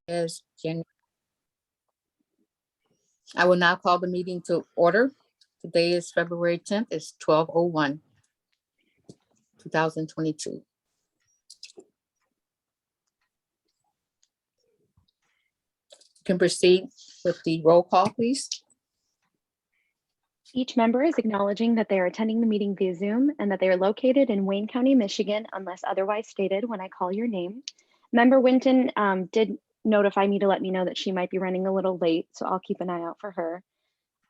is January. I will now call the meeting to order. Today is February 10th. It's 12:01, 2022. You can proceed with the roll call, please. Each member is acknowledging that they are attending the meeting via Zoom and that they are located in Wayne County, Michigan, unless otherwise stated when I call your name. Member Winton did notify me to let me know that she might be running a little late, so I'll keep an eye out for her.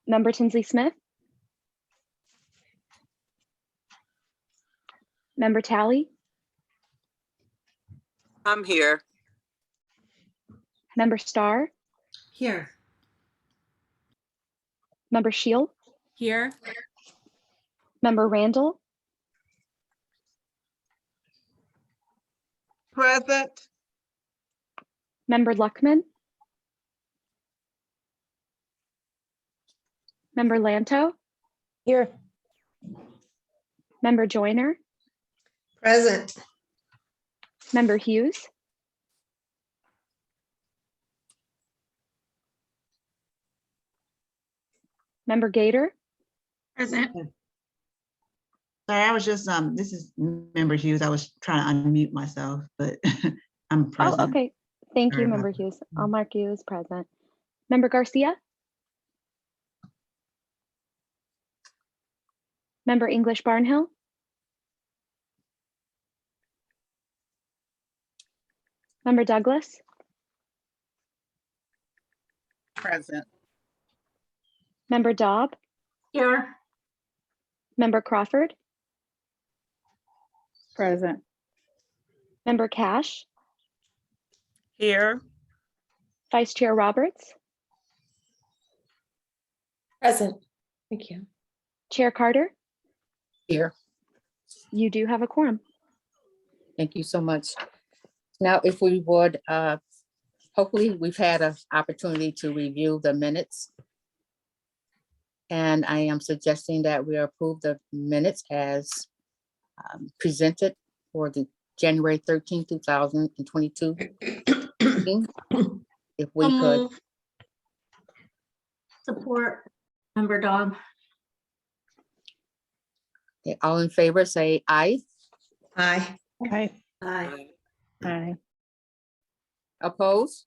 Member Tinsley Smith? Member Talley? I'm here. Member Starr? Here. Member Shield? Here. Member Randall? Present. Member Luckman? Member Lanto? Here. Member Joyner? Present. Member Hughes? Member Gator? Present. Sorry, I was just, this is Member Hughes. I was trying to unmute myself, but I'm present. Oh, okay. Thank Sorry you, about Member that. Hughes. I'll mark you as present. Member Garcia? Member English Barnhill? Member Douglas? Present. Member Dobb? Here. Member Crawford? Present. Member Cash? Here. Vice Chair Roberts? Present. Thank you. Chair Carter? Here. You do have a quorum. Thank you so much. Now, if we would, hopefully we've had an opportunity to review the minutes. And I am suggesting that we approve the minutes as presented for the January 13th, 2022 meeting. If we could, Support. Member Dobb. okay, all in favor, say aye. Aye. Aye. Aye. Aye. Oppose?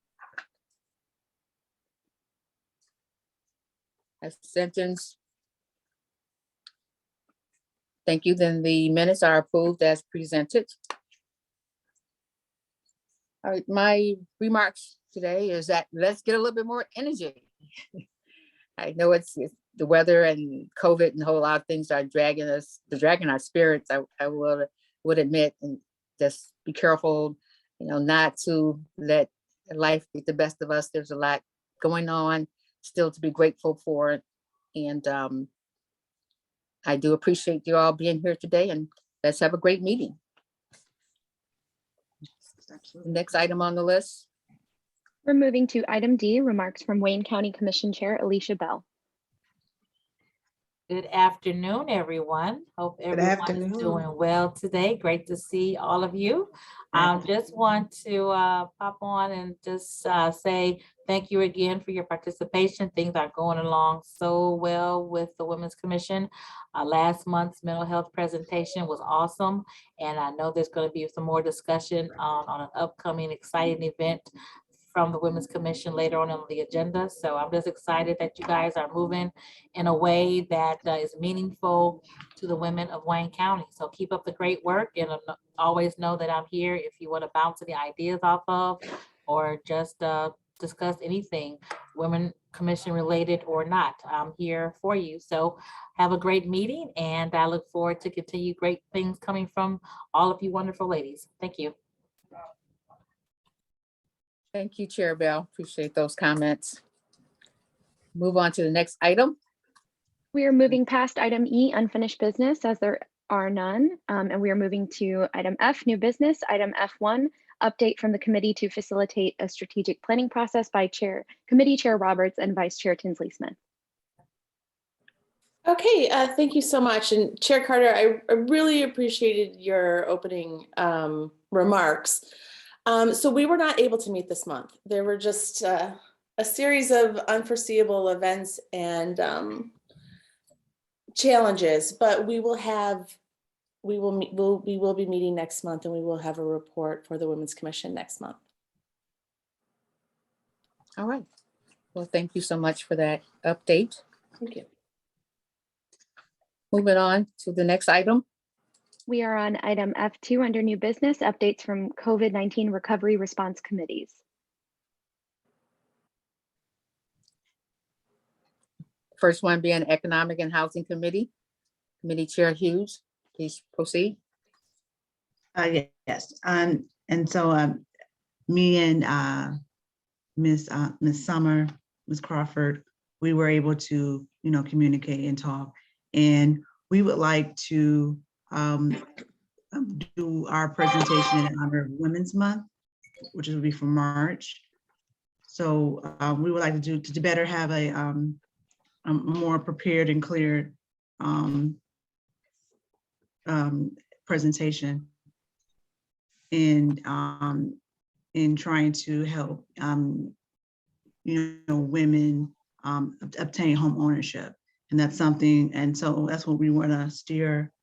Abstentions? Thank you. Then the minutes are approved as presented. All right, my remarks today is that let's get a little bit more energy. I know it's the weather and COVID and a whole lot of things are dragging our spirits. I would admit, and just be careful, not to let life get the best of us. There's a lot going on still to be grateful for. And I do appreciate you all being here today, and let's have a great meeting. Next item on the list. We're moving to item D, remarks from Wayne County Commission Chair Alicia Bell. Good afternoon, everyone. Hope everyone is doing well today. Great to see all of you. Just want to pop on and just say thank you again for your participation. Things are going along so well with the Women's Commission. Last month's mental health presentation was awesome, and I know there's going to be some more discussion on an upcoming exciting event from the Women's Commission later on the agenda. So I'm just excited that you guys are moving in a way that is meaningful to the women of Wayne County. So keep up the great work, and always know that I'm here if you want to bounce any ideas off of, or just discuss anything Women Commission related or not. I'm here for you. So have a great meeting, and I look forward to continue great things coming from all of you wonderful ladies. Thank you. Thank you, Chair Bell. Appreciate those comments. Move on to the next item. We are moving past item E, unfinished business, as there are none. And we are moving to item F, new business. Item F1, update from the committee to facilitate a strategic planning process by Committee Chair Roberts and Vice Chair Tinsley Smith. Okay, thank you so much. And Chair Carter, I really appreciated your opening remarks. So we were not able to meet this month. There were just a series of unforeseeable events and challenges, but we will be meeting next month, and we will have a report for the Women's Commission next month. All right. Well, thank you so much for that update. Thank you. Moving on to the next item. We are on item F2 under new business, updates from COVID-19 recovery response committees. First one being Economic and Housing Committee. Committee Chair Hughes, please proceed. Yes, and so me and Miss Summer, Miss Crawford, we were able to, communicate and talk, and we would like to do our presentation in honor of Women's Month, which will be for March. So we would like to better have a more prepared and clear presentation in trying to help women obtain home ownership, and that's something. And so that's what we want to steer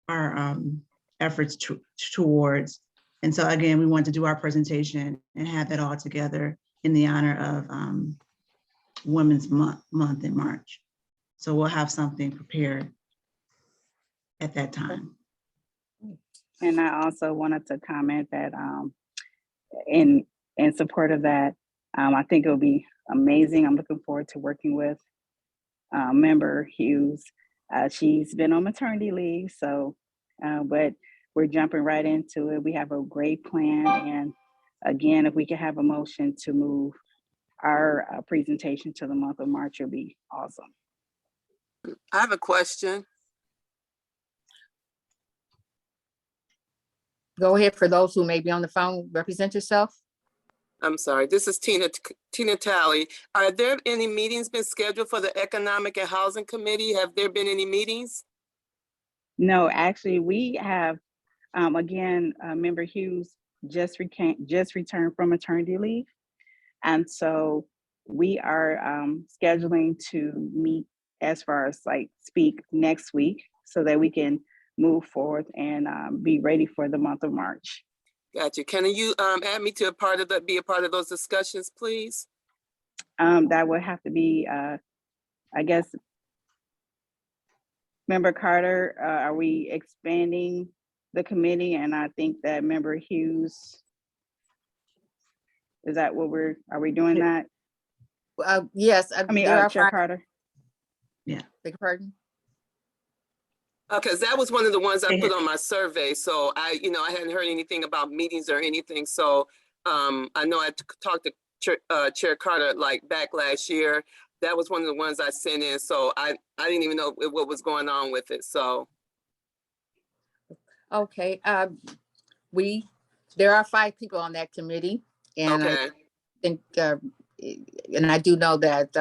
our efforts towards. And so again, we want to do our presentation and have that all together in the honor of Women's Month in March. So we'll have something prepared at that time. And I also wanted to comment that in support of that, I think it'll be amazing. I'm looking forward to working with Member Hughes. She's been on maternity leave, so but we're jumping right into it. We have a great plan, and again, if we can have a motion to move our presentation to the month of March, it'll be awesome. I have a question. Go ahead, for those who may be on the phone, represent yourself. I'm sorry, this is Tina Talley. Are there any meetings been scheduled for the Economic and Housing Committee? Have there been any meetings? No, actually, we have, again, Member Hughes just returned from maternity leave. And so we are scheduling to meet as far as speak next week so that we can move forward and be ready for the month of March. Gotcha. Can you add me to be a part of those discussions, please? That would have to be, I guess, Member Carter, are we expanding the committee? And I think that Member Hughes, is that what are we doing that? Yes. I mean, Chair Carter. Yeah. Beg your pardon? Because that was one of the ones I put on my survey. So I hadn't heard anything about meetings or anything. So I know I talked to Chair Carter back last year. That was one of the ones I sent in. So I didn't even know what was going on with it. So. Okay. There are 5 people on that committee, and Okay. I think, and I do know that,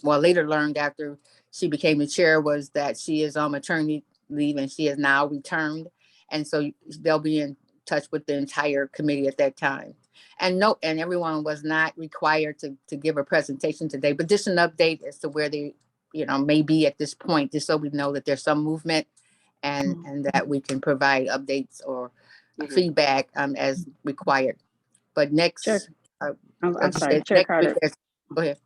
later learned after she became the chair was that she is on maternity leave and she has now returned. And so they'll be in touch with the entire committee at that time. And everyone was not required to give a presentation today, but just an update as to where they, may be at this point, just so we know that there's some movement and that we can provide updates or feedback as required. But next, Sure. I'm sorry, Chair Carter. Go ahead.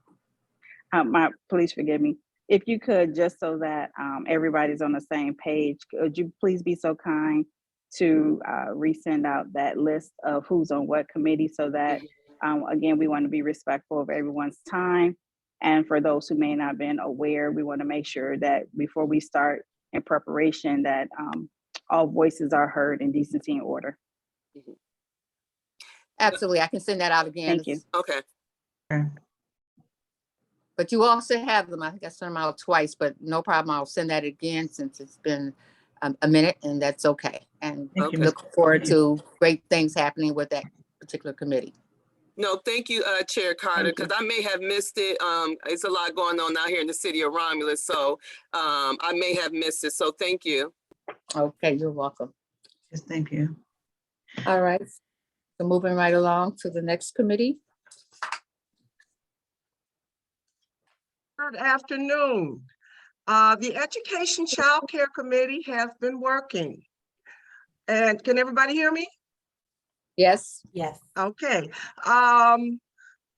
Please forgive me. If you could, just so that everybody's on the same page, could you please be so kind to resend out that list of who's on what committee, so that, again, we want to be respectful of everyone's time. And for those who may not have been aware, we want to make sure that before we start in preparation, that all voices are heard in decency and order. Absolutely. I can send that out again. Thank you. Okay. But you also have them. I think I sent them out twice, but no problem. I'll send that again since it's been a minute, and that's okay. And look forward to great things happening with that particular committee. No, thank you, Chair Carter, because I may have missed it. It's a lot going on out here in the city of Romulus, so I may have missed it. So thank you. Okay, you're welcome. Yes, thank you. All right. So moving right along to the next committee. Good afternoon. The Education Child Care Committee has been working. And can everybody hear me? Yes. Yes. Okay.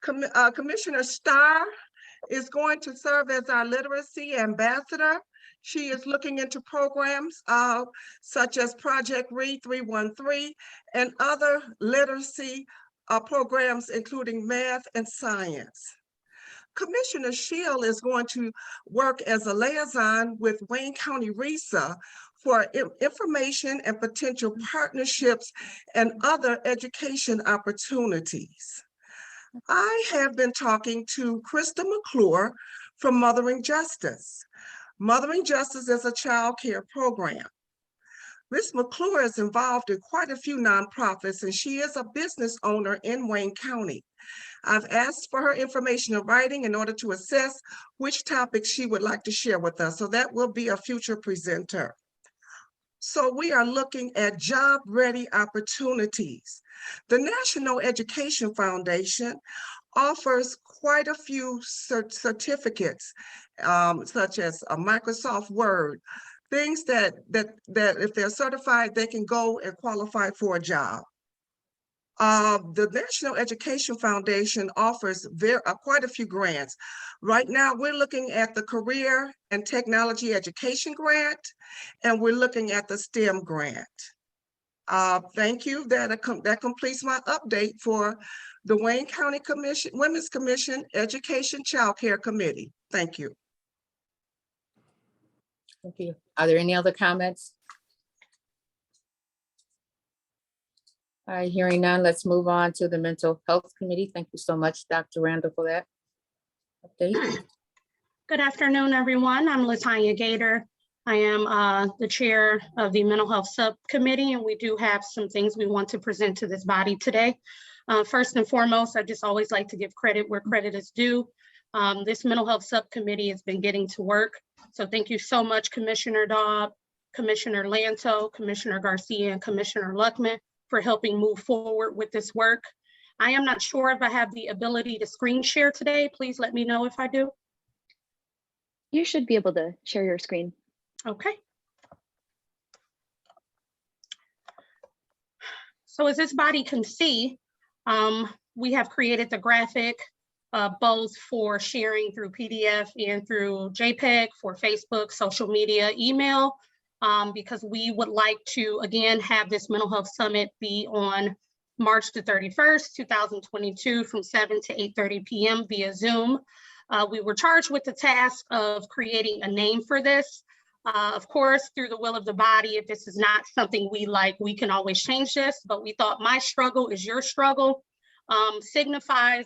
Commissioner Starr is going to serve as our literacy ambassador. She is looking into programs such as Project Read 313 and other literacy programs, including math and science. Commissioner Shield is going to work as a liaison with Wayne County RESA for information and potential partnerships and other education opportunities. I have been talking to Krista McClure from Mothering Justice. Mothering Justice is a child care program. Ms. McClure is involved in quite a few nonprofits, and she is a business owner in Wayne County. I've asked for her information in writing in order to assess which topics she would like to share with us. So that will be a future presenter. So we are looking at job-ready opportunities. The National Education Foundation offers quite a few certificates, such as a Microsoft Word, things that if they're certified, they can go and qualify for a job. The National Education Foundation offers quite a few grants. Right now, we're looking at the Career and Technology Education Grant, and we're looking at the STEM grant. Thank you. That completes my update for the Wayne County Women's Commission Education Child Care Committee. Thank you. Thank you. Are there any other comments? All right, hearing none, let's move on to the Mental Health Committee. Thank you so much, Dr. Randall, for that update. Good afternoon, everyone. I'm Latanya Gator. I am the chair of the Mental Health Subcommittee, and we do have some things we want to present to this body today. First and foremost, I just always like to give credit where credit is due. This Mental Health Subcommittee has been getting to work. So thank you so much, Commissioner Daub, Commissioner Lanto, Commissioner Garcia, and Commissioner Luckman for helping move forward with this work. I am not sure if I have the ability to screen share today. Please let me know if I do. You should be able to share your screen. Okay. So as this body can see, we have created the graphic both for sharing through PDF and through JPEG for Facebook, social media, email, because we would like to, again, have this Mental Health Summit be on March the 31st, 2022 from 7 to 8:30 p.m. via Zoom. We were charged with the task of creating a name for this. Of course, through the will of the body, if this is not something we like, we can always change this, but we thought my struggle is your struggle signifies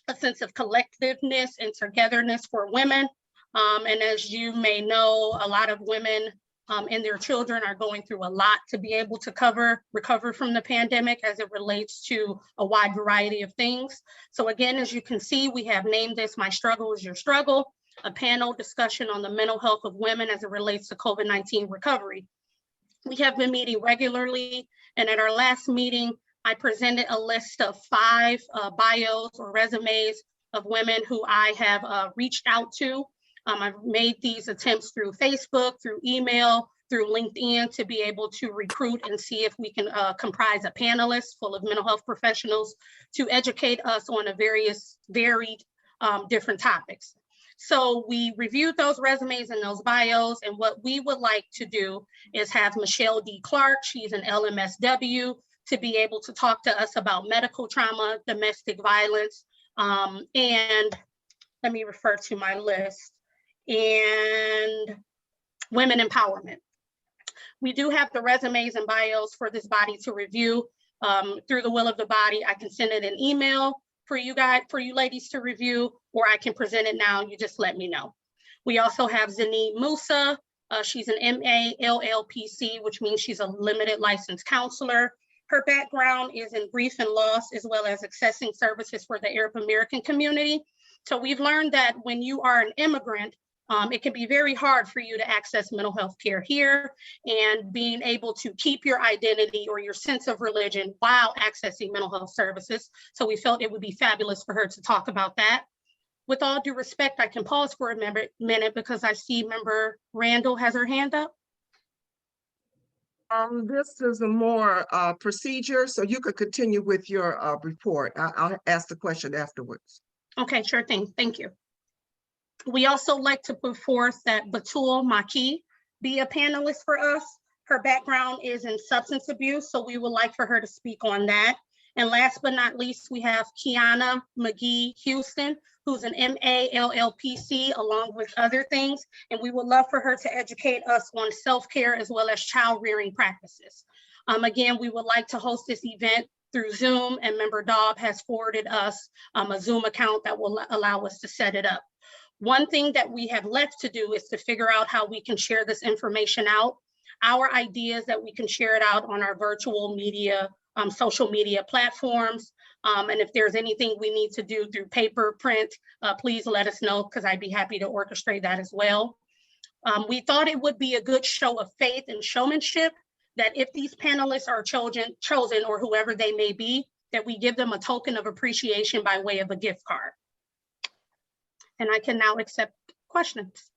a sense of collectiveness and togetherness for women. And as you may know, a lot of women and their children are going through a lot to be able to recover from the pandemic as it relates to a wide variety of things. So again, as you can see, we have named this My Struggle is Your Struggle, a panel discussion on the mental health of women as it relates to COVID-19 recovery. We have been meeting regularly, and at our last meeting, I presented a list of 5 bios or resumes of women who I have reached out to. I've made these attempts through Facebook, through email, through LinkedIn to be able to recruit and see if we can comprise a panelist full of mental health professionals to educate us on a varied different topics. So we reviewed those resumes and those bios, and what we would like to do is have Michelle D. Clark, she's an LMSW, to be able to talk to us about medical trauma, domestic violence, and let me refer to my list, and women empowerment. We do have the resumes and bios for this body to review. Through the will of the body, I can send it an email for you ladies to review, or I can present it now. You just let me know. We also have Zaneed Musa. She's an MA LLPC, which means she's a limited licensed counselor. Her background is in grief and loss, as well as accessing services for the Arab American community. So we've learned that when you are an immigrant, It can be very hard for you to access mental health care here, and being able to keep your identity or your sense of religion while accessing mental health services. So we felt it would be fabulous for her to talk about that. With all due respect, I can pause for a minute because I see Member Randall has her hand up. This is a more procedure, so you could continue with your report. I'll ask the question afterwards. Okay, sure thing. Thank you. We also like to put forth that Batul Maki be a panelist for us. Her background is in substance abuse, so we would like for her to speak on that. And last but not least, we have Kiana McGee Houston, who's an MA LLPC along with other things. And we would love for her to educate us on self-care as well as child rearing practices. Again, we would like to host this event through Zoom, and Member Dobb has forwarded us a Zoom account that will allow us to set it up. One thing that we have left to do is to figure out how we can share this information out. Our idea is that we can share it out on our virtual media, social media platforms. And if there's anything we need to do through paper, print, please let us know, because I'd be happy to orchestrate that as well. We thought it would be a good show of faith and showmanship that if these panelists are chosen or whoever they may be, that we give them a token of appreciation by way of a gift card. And I can now accept questions.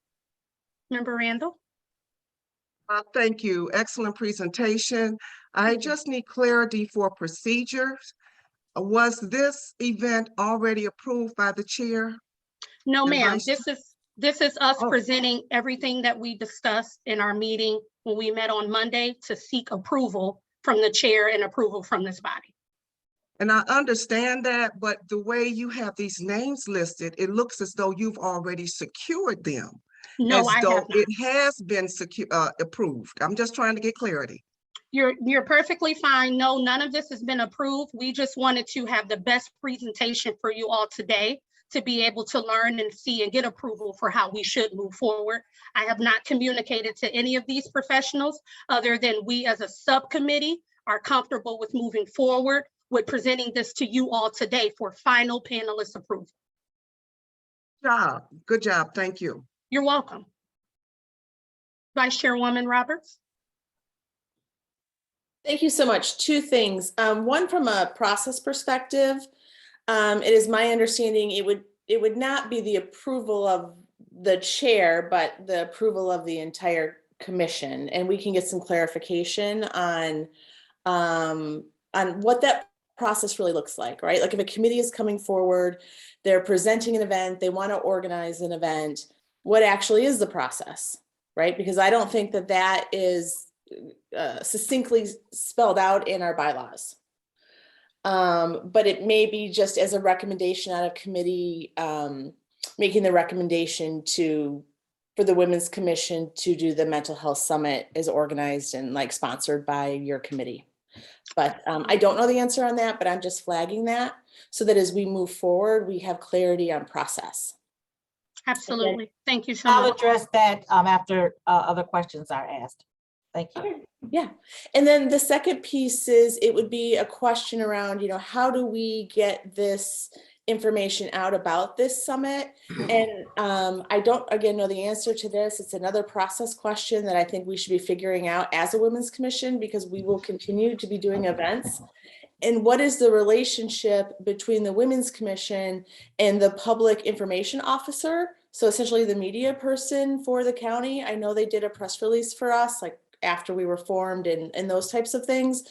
Member Randall? Thank you. Excellent presentation. I just need clarity for procedures. Was this event already approved by the chair? No, ma'am. This is us Oh. presenting everything that we discussed in our meeting when we met on Monday to seek approval from the chair and approval from this body. And I understand that, but the way you have these names listed, it looks as though you've already secured them. No, I as though have not. it has been approved. I'm just trying to get clarity. You're perfectly fine. No, none of this has been approved. We just wanted to have the best presentation for you all today to be able to learn and see and get approval for how we should move forward. I have not communicated to any of these professionals other than we as a subcommittee are comfortable with moving forward with presenting this to you all today for final panelist approval. Good job. Thank you. You're welcome. Vice Chairwoman Roberts. Thank you so much. Two things. One, from a process perspective, it is my understanding it would not be the approval of the chair, but the approval of the entire commission, and we can get some clarification on what that process really looks like, right? Like if a committee is coming forward, they're presenting an event, they want to organize an event, what actually is the process, right? Because I don't think that that is succinctly spelled out in our bylaws. But it may be just as a recommendation out of committee, making the recommendation for the Women's Commission to do the Mental Health Summit is organized and like sponsored by your committee. But I don't know the answer on that, but I'm just flagging that so that as we move forward, we have clarity on process. Absolutely. Thank you so much. I'll address that after other questions are asked. Thank you. Okay. Yeah. And then the second piece is it would be a question around, how do we get this information out about this summit? And I don't, again, know the answer to this. It's another process question that I think we should be figuring out as a Women's Commission, because we will continue to be doing events. And what is the relationship between the Women's Commission and the public information officer? So essentially the media person for the county. I know they did a press release for us, like after we were formed and those types of things.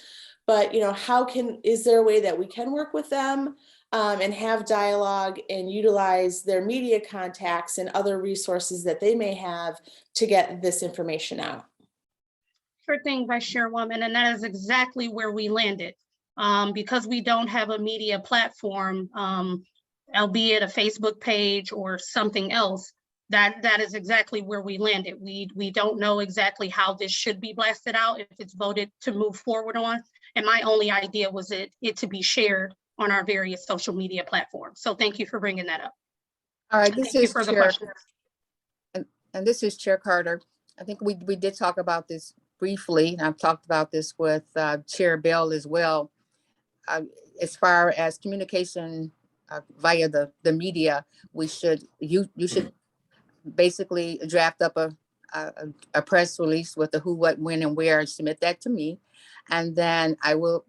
But, is there a way that we can work with them and have dialogue and utilize their media contacts and other resources that they may have to get this information out? Sure thing, Vice Chairwoman, and that is exactly where we landed. Because we don't have a media platform, albeit a Facebook page or something else, that is exactly where we landed. We don't know exactly how this should be blasted out if it's voted to move forward on. And my only idea was it to be shared on our various social media platforms. So thank you for bringing that up. All right, this is for the Chair, questions. and this is Chair Carter. I think we did talk about this briefly, and I've talked about this with Chair Bell as well. As far as communication via the media, you should basically draft up a press release with the who, what, when, and where, and submit that to me. And then I will,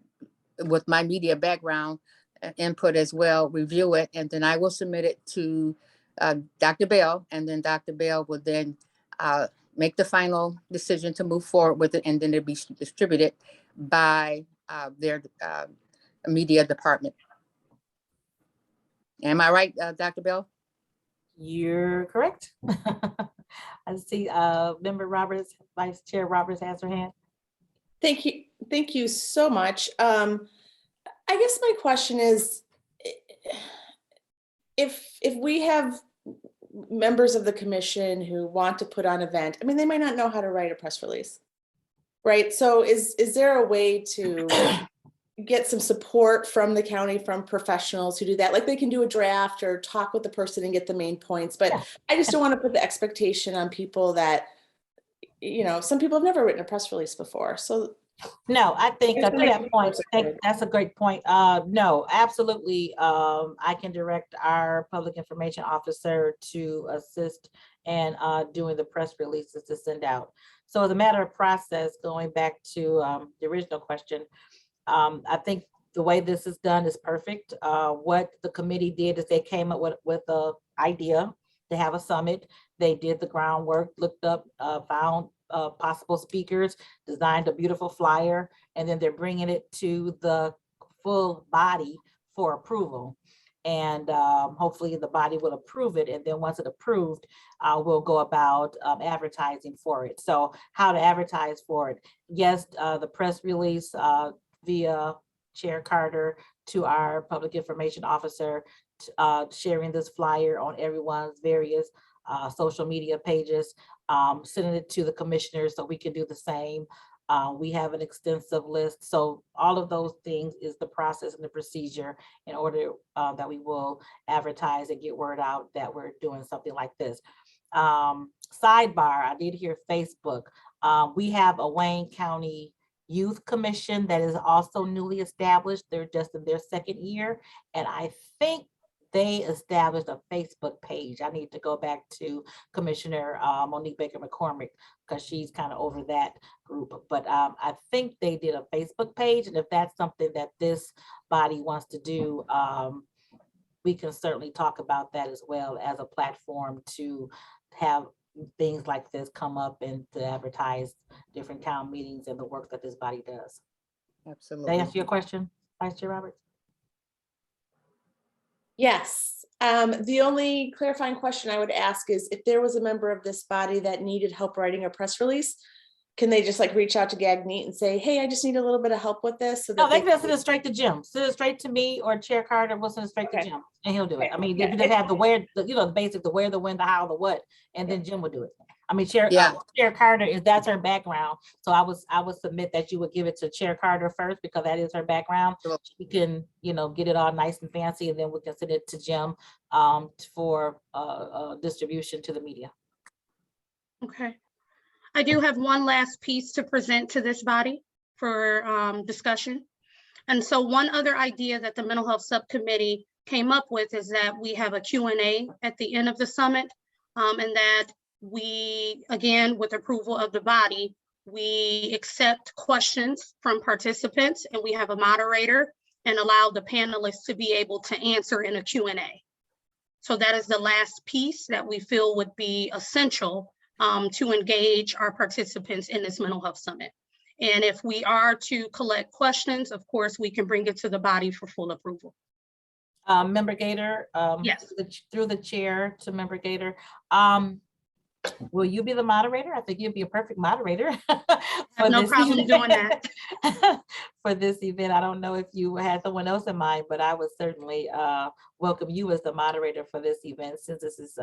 with my media background input as well, review it, and then I will submit it to Dr. Bell, and then Dr. Bell will then make the final decision to move forward with it, and then it'll be distributed by their media department. Am I right, Dr. Bell? You're correct. I see Member Roberts, Vice Chair Roberts has her hand. Thank you. Thank you so much. I guess my question is, if we have members of the commission who want to put on an event, I mean, they might not know how to write a press release, right? So is there a way to get some support from the county, from professionals who do that? Like they can do a draft or talk with the person and get the main points, but I just don't want to put the expectation on people that, you know, some people have never written a press release before. So no, I think to that point, that's a great point. No, absolutely. I can direct our public information officer to assist in doing the press releases to send out. So as a matter of process, going back to the original question, I think the way this is done is perfect. What the committee did is they came up with the idea to have a summit. They did the groundwork, looked up, found possible speakers, designed a beautiful flyer, and then they're bringing it to the full body for approval. And hopefully the body will approve it. And then once it's approved, we'll go about advertising for it. So how to advertise for it? Yes, the press release via Chair Carter to our public information officer, sharing this flyer on everyone's various social media pages, sending it to the commissioners so we can do the same. We have an extensive list. So all of those things is the process and the procedure in order that we will advertise and get word out that we're doing something like this. Sidebar, I did hear Facebook. We have a Wayne County Youth Commission that is also newly established. They're just in their second year. And I think they established a Facebook page. I need to go back to Commissioner Monique Baker McCormick because she's kind of over that group. But I think they did a Facebook page. And if that's something that this body wants to do, we can certainly talk about that as well as a platform to have things like this come up and to advertise different town meetings and the work that this body does. Absolutely. Did I answer your question, Vice Chair Roberts? yes. The only clarifying question I would ask is if there was a member of this body that needed help writing a press release, can they just like reach out to Gagneet and say, hey, I just need a little bit of help with this? So no, they can send it straight to Jim. Send it straight to me or Chair Carter will send it straight to Jim and he'll do it. I mean, they just have the where, the, you know, the basic, the where, the when, the how, the what, and then Jim will do it. I mean, Chair Carter that's her background. So I would submit that you would give it to Chair Carter first because that is her background. She can, you know, get it all nice and fancy, and then we can send it to Jim for distribution to the media. Okay. I do have one last piece to present to this body for discussion. And so one other idea that the Mental Health Subcommittee came up with is that we have a Q&A at the end of the summit, and that we, again, with approval of the body, we accept questions from participants and we have a moderator and allow the panelists to be able to answer in a Q&A. So that is the last piece that we feel would be essential to engage our participants in this mental health summit. And if we are to collect questions, of course, we can bring it to the body for full approval. Member Gator, yes, through the chair to Member Gator, will you be the moderator? I think you'd be a perfect moderator. I have no problem doing that. For this event, I don't know if you had someone else in mind, but I would certainly welcome you as the moderator for this event since this is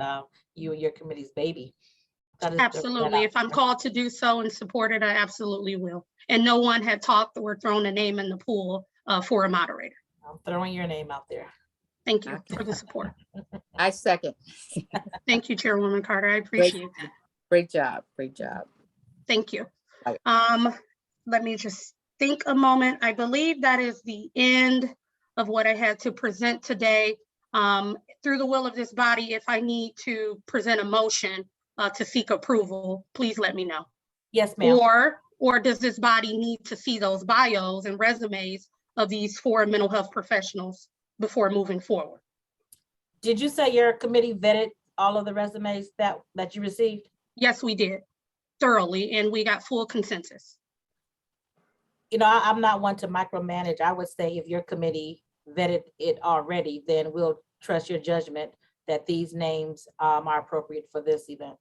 you and your committee's baby. Absolutely. If I'm called to do so and support it, I absolutely will. And no one had talked or thrown a name in the pool for a moderator. I'm throwing your name out there. Thank you for the support. I second. Thank you, Chairwoman Carter. I appreciate that. Great job. Great job. Thank you. Let me just think a moment. I believe that is the end of what I had to present today. Through the will of this body, if I need to present a motion to seek approval, please let me know. Yes, ma'am. Or does this body need to see those bios and resumes of these 4 mental health professionals before moving forward? Did you say your committee vetted all of the resumes that you received? Yes, we did thoroughly, and we got full consensus. You know, I'm not one to micromanage. I would say if your committee vetted it already, then we'll trust your judgment that these names are appropriate for this event.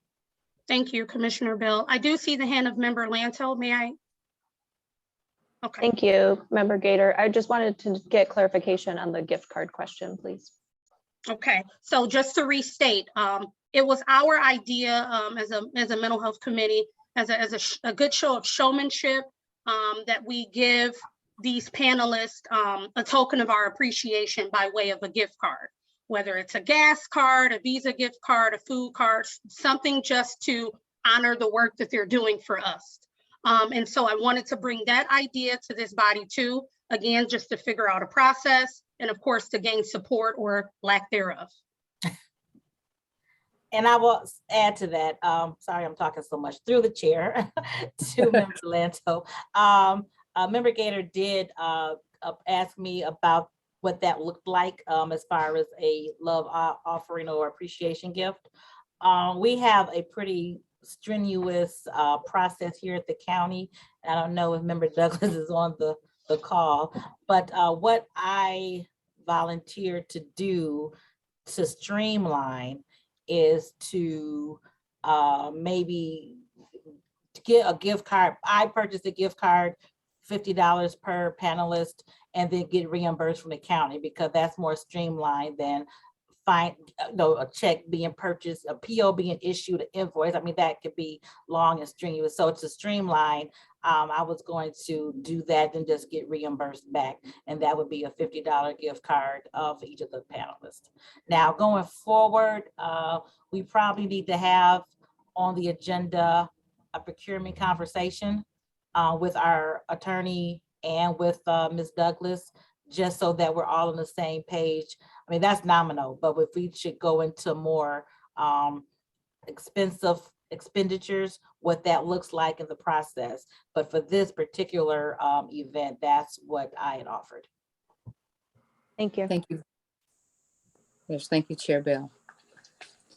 Thank you, Commissioner Bill. I do see the hand of Member Lanto. May I? Okay. Thank you, Member Gator. I just wanted to get clarification on the gift card question, please. Okay, so just to restate, it was our idea as a mental health committee, as a good show of showmanship, that we give these panelists a token of our appreciation by way of a gift card, whether it's a gas card, a Visa gift card, a food card, something just to honor the work that they're doing for us. And so I wanted to bring that idea to this body too, again, just to figure out a process and of course to gain support or lack thereof. And I will add to that, sorry, I'm talking so much through the chair to Member Lanto. Member Gator did ask me about what that looked like as far as a love offering or appreciation gift. We have a pretty strenuous process here at the county. I don't know if Member Douglas is on the call, but what I volunteered to do to streamline is to maybe get a gift card. I purchased a gift card, $50 per panelist, and then get reimbursed from the county, because that's more streamlined than a check being purchased, a PO being issued, an invoice. I mean, that could be long and strenuous. So to streamline, I was going to do that and just get reimbursed back. And that would be a $50 gift card for each of the panelists. Now, going forward, we probably need to have on the agenda a procurement conversation with our attorney and with Ms. Douglas, just so that we're all on the same page. I mean, that's nominal, but if we should go into more expensive expenditures, what that looks like in the process. But for this particular event, that's what I had offered. Thank you. Thank you. Yes, thank you, Chair Bell.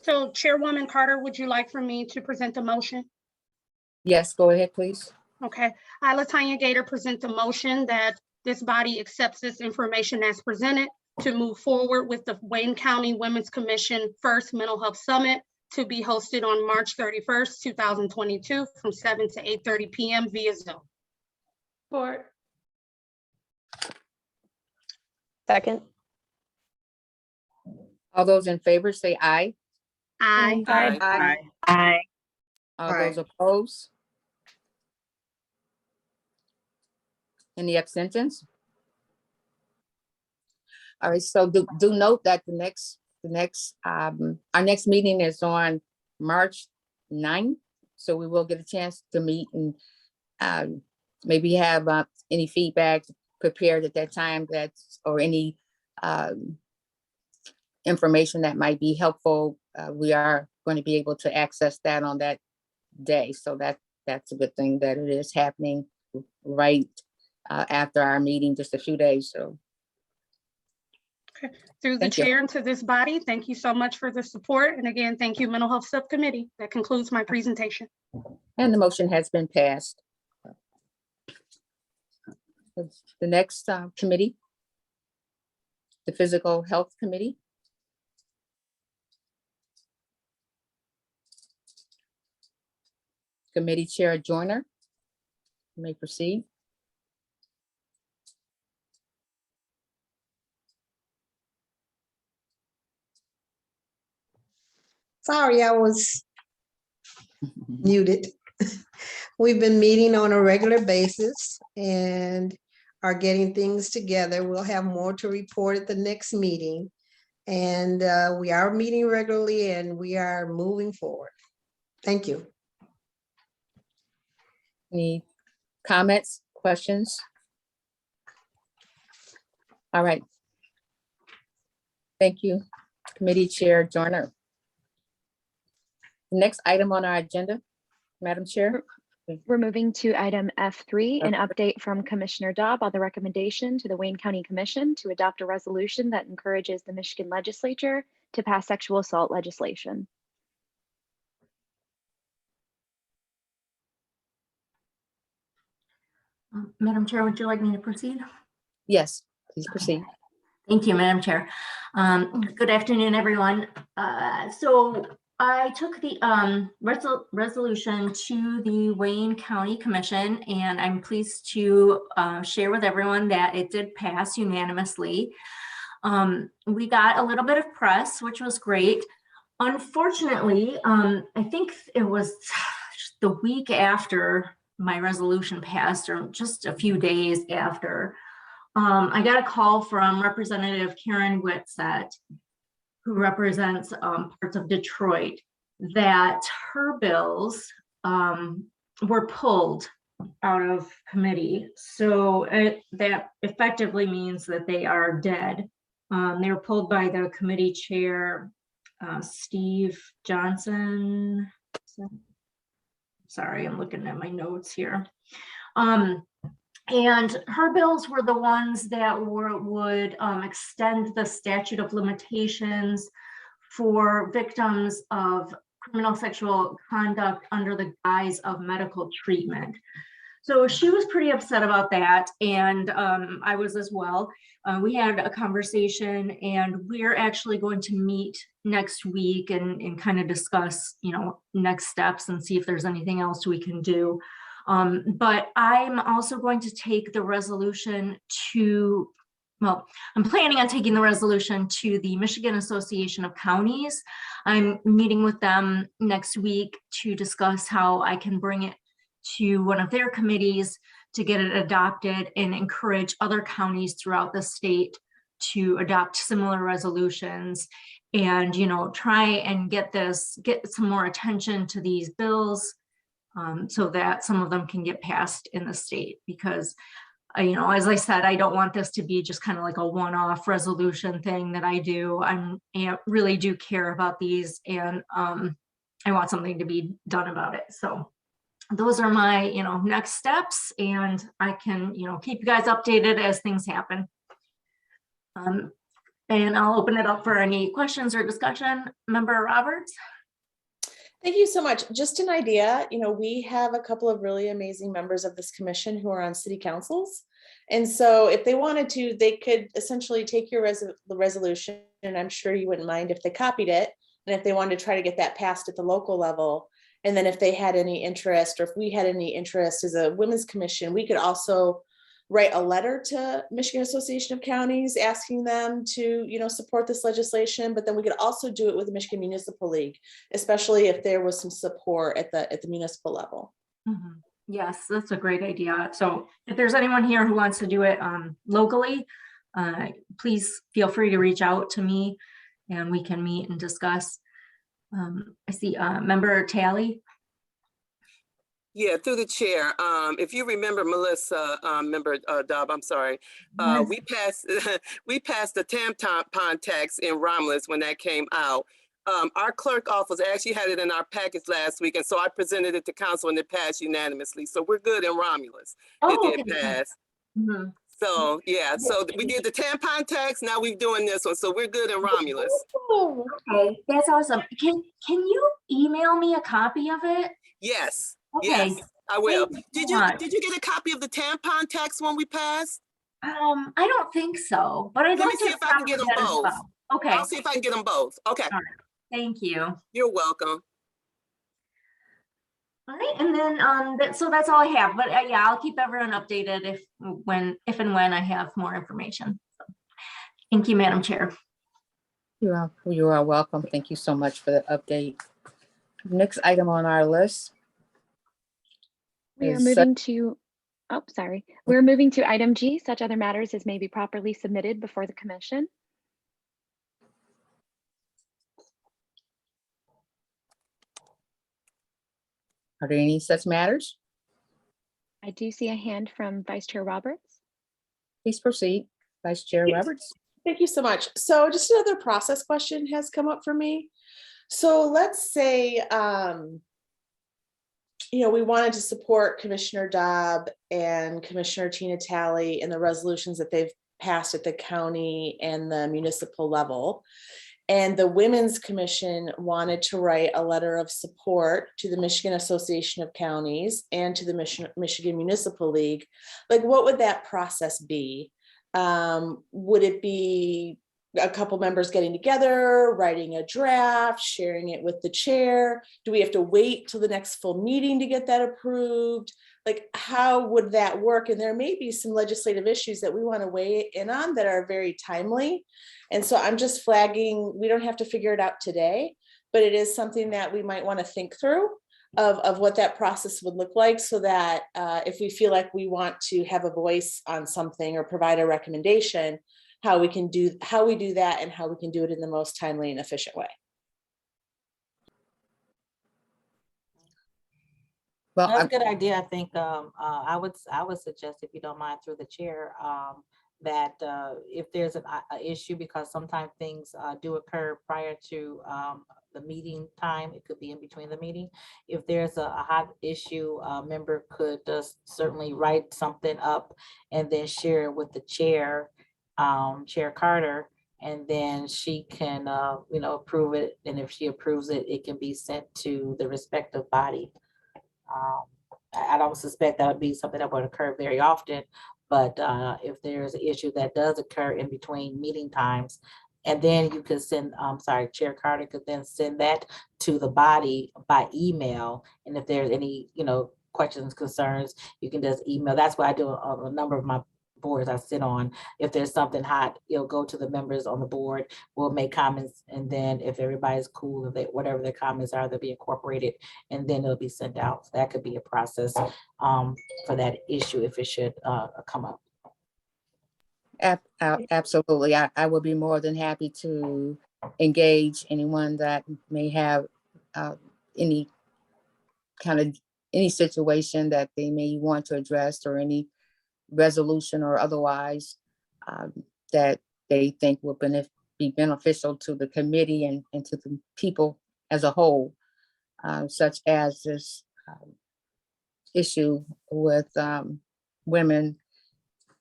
So Chairwoman Carter, would you like for me to present the motion? Yes, go ahead, please. Okay, I, Latanya Gator, present the motion that this body accepts this information as presented to move forward with the Wayne County Women's Commission First Mental Health Summit to be hosted on March 31st, 2022 from 7 to 8:30 p.m. via Zoom. Support. Second. All those in favor say aye. Aye. Aye. Aye. All those opposed? Any abstentions? All right, so do note that our next meeting is on March 9th. So we will get a chance to meet and maybe have any feedback prepared at that time, or any information that might be helpful. We are going to be able to access that on that day. So that's a good thing that it is happening right after our meeting, just a few days. So Okay. Through the chair and to this body, thank you so much for the support. And again, thank you, Mental Health Subcommittee. That concludes my presentation. And the motion has been passed. The next committee, the Physical Health Committee. Committee Chair Joyner, you may proceed. Sorry, I was muted. We've been meeting on a regular basis and are getting things together. We'll have more to report at the next meeting. And we are meeting regularly and we are moving forward. Thank you. Any comments, questions? All right. Thank you, Committee Chair Joyner. The next item on our agenda, Madam Chair. We're moving to item F3, an update from Commissioner Dobb on the recommendation to the Wayne County Commission to adopt a resolution that encourages the Michigan legislature to pass sexual assault legislation. Madam Chair, would you like me to proceed? Yes, please proceed. Thank you, Madam Chair. Good afternoon, everyone. So I took the resolution to the Wayne County Commission, and I'm pleased to share with everyone that it did pass unanimously. We got a little bit of press, which was great. Unfortunately, I think it was the week after my resolution passed, or just a few days after, I got a call from Representative Karen Whitsett, who represents parts of Detroit, that her bills were pulled out of committee. So that effectively means that they are dead. They were pulled by the committee chair, Steve Johnson. Sorry, I'm looking at my notes here. And her bills were the ones that would extend the statute of limitations for victims of criminal sexual conduct under the guise of medical treatment. So she was pretty upset about that, and I was as well. We had a conversation, and we're actually going to meet next week and kind of discuss, next steps and see if there's anything else we can do. But I'm also going to take the resolution to, I'm planning on taking the resolution to the Michigan Association of Counties. I'm meeting with them next week to discuss how I can bring it to one of their committees to get it adopted and encourage other counties throughout the state to adopt similar resolutions and, try and get some more attention to these bills. So that some of them can get passed in the state, because, as I said, I don't want this to be just kind of like a one-off resolution thing that I do. I really do care about these, and I want something to be done about it. So those are my, next steps, and I can, keep you guys updated as things happen. And I'll open it up for any questions or discussion. Member Roberts? Thank you so much. Just an idea, we have a couple of really amazing members of this commission who are on city councils. And so if they wanted to, they could essentially take your the resolution, and I'm sure you wouldn't mind if they copied it. And if they wanted to try to get that passed at the local level, and then if they had any interest, or if we had any interest as a women's commission, we could also write a letter to Michigan Association of Counties asking them to, support this legislation. But then we could also do it with the Michigan Municipal League, especially if there was some support at the municipal level. Mm-hmm. Yes, that's a great idea. So if there's anyone here who wants to do it locally, please feel free to reach out to me and we can meet and discuss. I see Member Talley. Yeah, through the chair. If you remember, Melissa, Member Dobb, I'm sorry. Yes. We passed the tampon tax in Romulus when that came out. Our clerk office actually had it in our package last week, and so I presented it to council and it passed unanimously. So we're good in Romulus. It did pass. Mm-hmm. So yeah, so we did the tampon tax. Now we're doing this one, so we're good in Romulus. Okay, that's awesome. Can you email me a copy of it? Yes. Okay. Yes, I will. Thank you Did you get a copy of the tampon tax when we passed? I don't think so, but I'd Let me like see to if I can get them that as both. well. Okay. I'll see if I can get them both. Okay. All right. Thank you. You're welcome. All right, and then so that's all I have. But yeah, I'll keep everyone updated if and when I have more information. So, thank you, Madam Chair. You are welcome. Thank you so much for the update. Next item on our list. We are moving to, We're moving to item G, such other matters as may be properly submitted before the commission. Are there any such matters? I do see a hand from Vice Chair Roberts. Please proceed, Vice Chair Roberts. Thank you so much. So just another process question has come up for me. So let's say, we wanted to support Commissioner Dobb and Commissioner Tina Talley in the resolutions that they've passed at the county and the municipal level. And the Women's Commission wanted to write a letter of support to the Michigan Association of Counties and to the Michigan Municipal League. Like, what would that process be? Would it be a couple members getting together, writing a draft, sharing it with the chair? Do we have to wait till the next full meeting to get that approved? Like, how would that work? And there may be some legislative issues that we want to weigh in on that are very timely. And so I'm just flagging, we don't have to figure it out today, but it is something that we might want to think through of what that process would look like, so that if we feel like we want to have a voice on something or provide a recommendation, how we do that and how we can do it in the most timely and efficient way. Well, That's a good idea. I think I would suggest, if you don't mind, through the chair, that if there's an issue, because sometimes things do occur prior to the meeting time, it could be in between the meeting. If there's a hot issue, a member could certainly write something up and then share it with the chair, Chair Carter, and then she can approve it. And if she approves it, it can be sent to the respective body. I don't suspect that would be something that would occur very often, but if there's an issue that does occur in between meeting times, and then you could send, Chair Carter could then send that to the body by email. And if there's any, questions, concerns, you can just email. That's what I do on a number of my boards I sit on. If there's something hot, it'll go to the members on the board. We'll make comments, and then if everybody's cool, whatever their comments are, they'll be incorporated, and then it'll be sent out. So that could be a process for that issue if it should come up. Absolutely. I would be more than happy to engage anyone that may have any situation that they may want to address, or any resolution or otherwise that they think will be beneficial to the committee and to the people as a whole, such as this issue with women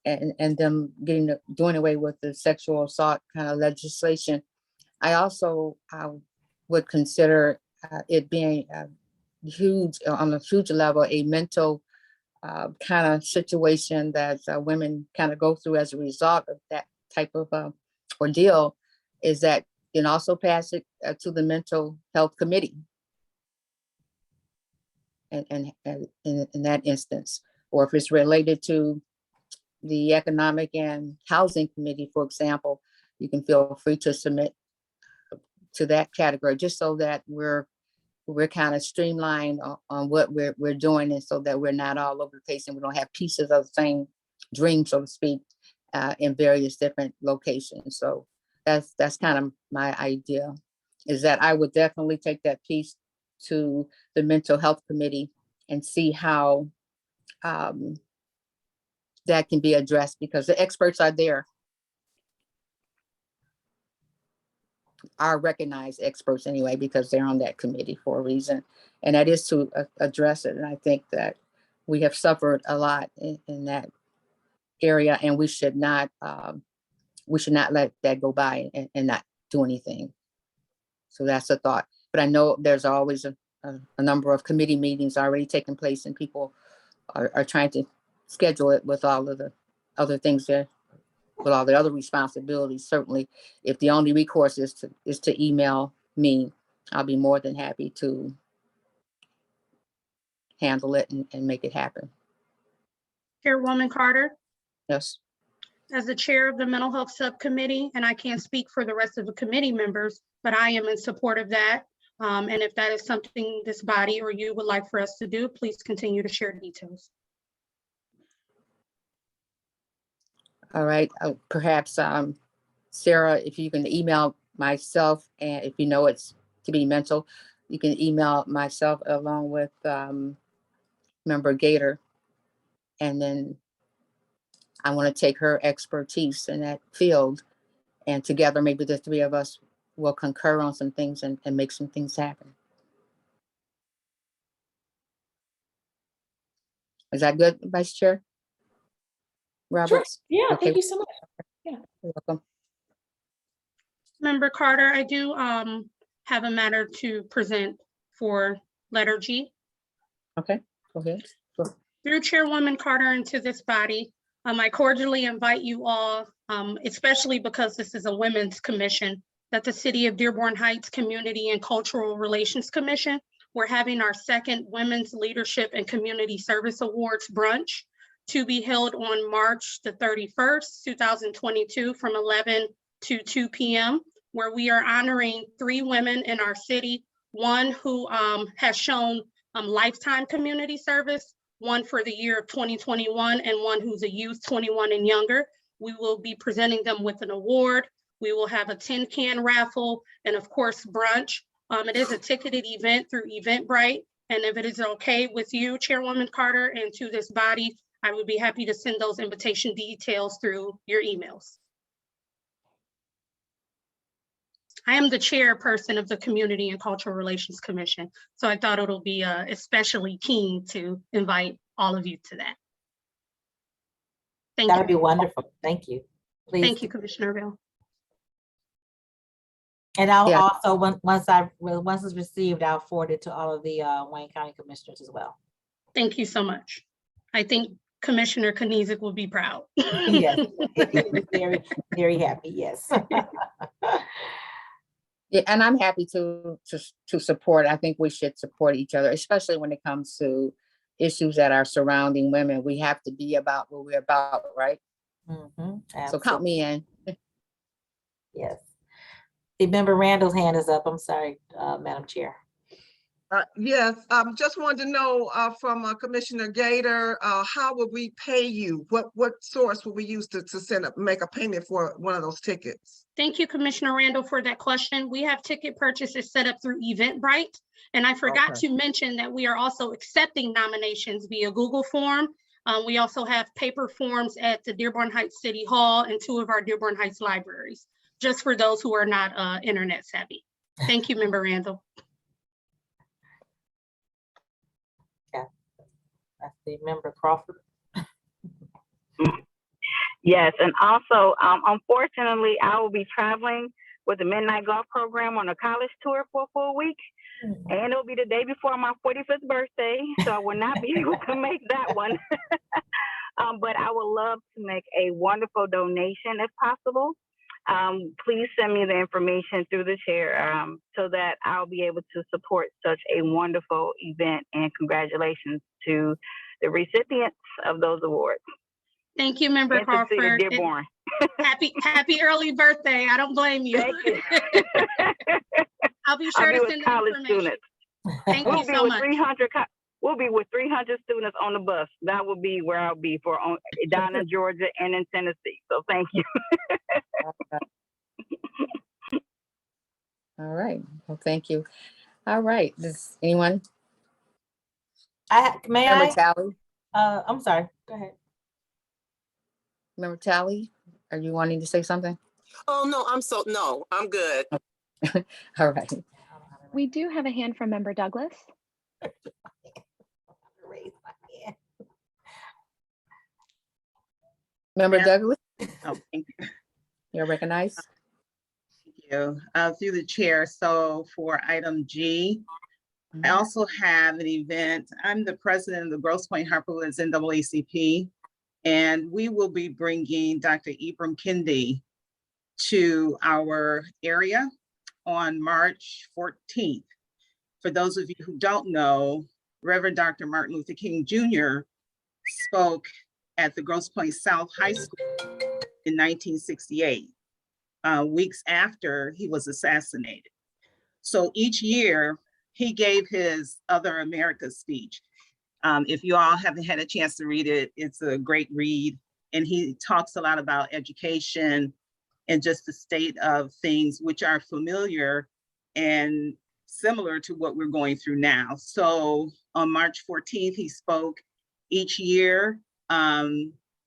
and them doing away with the sexual assault kind of legislation. I also would consider it being huge, on a huge level, a mental kind of situation that women kind of go through as a result of that type of ordeal, is that you can also pass it to the mental health committee. And in that instance, or if it's related to the economic and housing committee, for example, you can feel free to submit to that category, just so that we're kind of streamlined on what we're doing, and so that we're not all over the place and we don't have pieces of the same dream, so to speak, in various different locations. So that's kind of my idea, is that I would definitely take that piece to the mental health committee and see how that can be addressed, because the experts are there, are recognized experts anyway, because they're on that committee for a reason, and that is to address it. And I think that we have suffered a lot in that area, and we should not let that go by and not do anything. So that's a thought. But I know there's always a number of committee meetings already taking place, and people are trying to schedule it with all of the other things there, with all the other responsibilities. Certainly, if the only recourse is to email me, I'll be more than happy to handle it and make it happen. Chairwoman Carter, Yes. as the chair of the Mental Health Subcommittee, and I can't speak for the rest of the committee members, but I am in support of that. And if that is something this body or you would like for us to do, please continue to share details. All right. Perhaps, Sarah, if you can email myself, and if you know it's to be mental, you can email myself along with Member Gator. And then I want to take her expertise in that field And together, maybe the three of us will concur on some things and make some things happen. Is that good, Vice Chair Roberts? Yeah, Okay. thank you so much. Yeah. You're welcome. Member Carter, I do have a matter to present for letter G. Okay, go ahead. Go. Through Chairwoman Carter and to this body, I cordially invite you all, especially because this is a women's commission, that the City of Dearborn Heights Community and Cultural Relations Commission, we're having our second Women's Leadership and Community Service Awards brunch to be held on March the 31st, 2022 from 11 to 2 p.m., where we are honoring 3 women in our city, one who has shown lifetime community service, one for the year of 2021, and one who's a youth 21 and younger. We will be presenting them with an award. We will have a tin can raffle and of course brunch. It is a ticketed event through Eventbrite. And if it is okay with you, Chairwoman Carter, and to this body, I would be happy to send those invitation details through your emails. I am the chairperson of the Community and Cultural Relations Commission, so I thought it'll be especially keen to invite all of you to that. Thank you. That would be wonderful. Thank you. Please. Thank you, Commissioner Bill. And I'll also, once it's received, I'll forward it to all of the Wayne County Commissioners as well. Thank you so much. I think Commissioner Kniezek will be proud. Yes, very, very happy, yes. Yeah, and I'm happy to support. I think we should support each other, especially when it comes to issues that are surrounding women. We have to be about what we're about, right? So count me in. Yes. The member Randall's hand is up. I'm sorry, Madam Chair. Yes, just wanted to know from Commissioner Gator, how would we pay you? What source would we use to make a payment for one of those tickets? Thank you, Commissioner Randall, for that question. We have ticket purchases set up through Eventbrite. And I forgot to mention that we are also accepting nominations via Google form. We also have paper forms at the Dearborn Heights City Hall and 2 of our Dearborn Heights libraries, just for those who are not internet savvy. Thank you, Member Randall. That's the member Crawford. Yes, and also, unfortunately, I will be traveling with the Midnight Golf Program on a college tour for a full week, and it'll be the day before my 45th birthday, so I will not be able to make that one. But I would love to make a wonderful donation if possible. Please send me the information through the chair so that I'll be able to support such a wonderful event, and congratulations to the recipients of those awards. Thank you, Member Crawford. Dearborn. Happy early birthday. I don't blame you. Thank you. I'll be sure to send the college information. students. Thank you so much. We'll be with 300 students on the bus. That will be where I'll be for down in Georgia and in Tennessee. So thank you. All right. Well, thank you. All right. Does anyone? May Member I? Tally? I'm sorry. Go ahead. Member Tally, are you wanting to say something? Oh, no, no, I'm good. All right. We do have a hand from Member Douglas. Member Douglas? Oh, thank you. You're recognized. Thank you. Through the chair. So for item G, I also have an event. I'm the president of the Grosse Pointe Harper Woods NAACP, and we will be bringing Dr. Ibram Kendi to our area on March 14th. For those of you who don't know, Reverend Dr. Martin Luther King Jr. spoke at the Grosse Pointe South High School in 1968, weeks after he was assassinated. So each year he gave his Other America speech. If you all haven't had a chance to read it, it's a great read. And he talks a lot about education and just the state of things which are familiar and similar to what we're going through now. So on March 14th, he spoke. Each year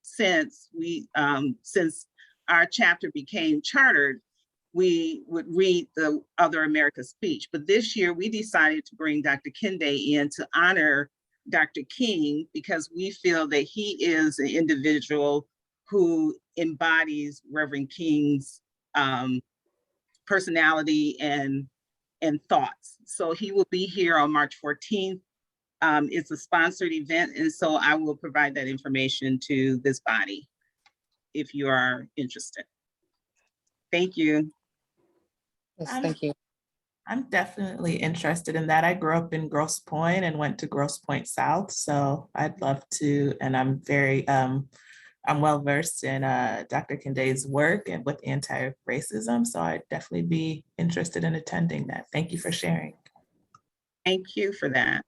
since our chapter became chartered, we would read the Other America speech. But this year we decided to bring Dr. Kende in to honor Dr. King, because we feel that he is an individual who embodies Reverend King's personality and thoughts. So he will be here on March 14th. It's a sponsored event, and so I will provide that information to this body if you are interested. Thank you. Yes, thank you. I'm definitely interested in that. I grew up in Grosse Pointe and went to Grosse Pointe South, so I'd love to, and I'm very, I'm well versed in Dr. Kende's work and with anti-racism, so I'd definitely be interested in attending that. Thank you for sharing. Thank you for that.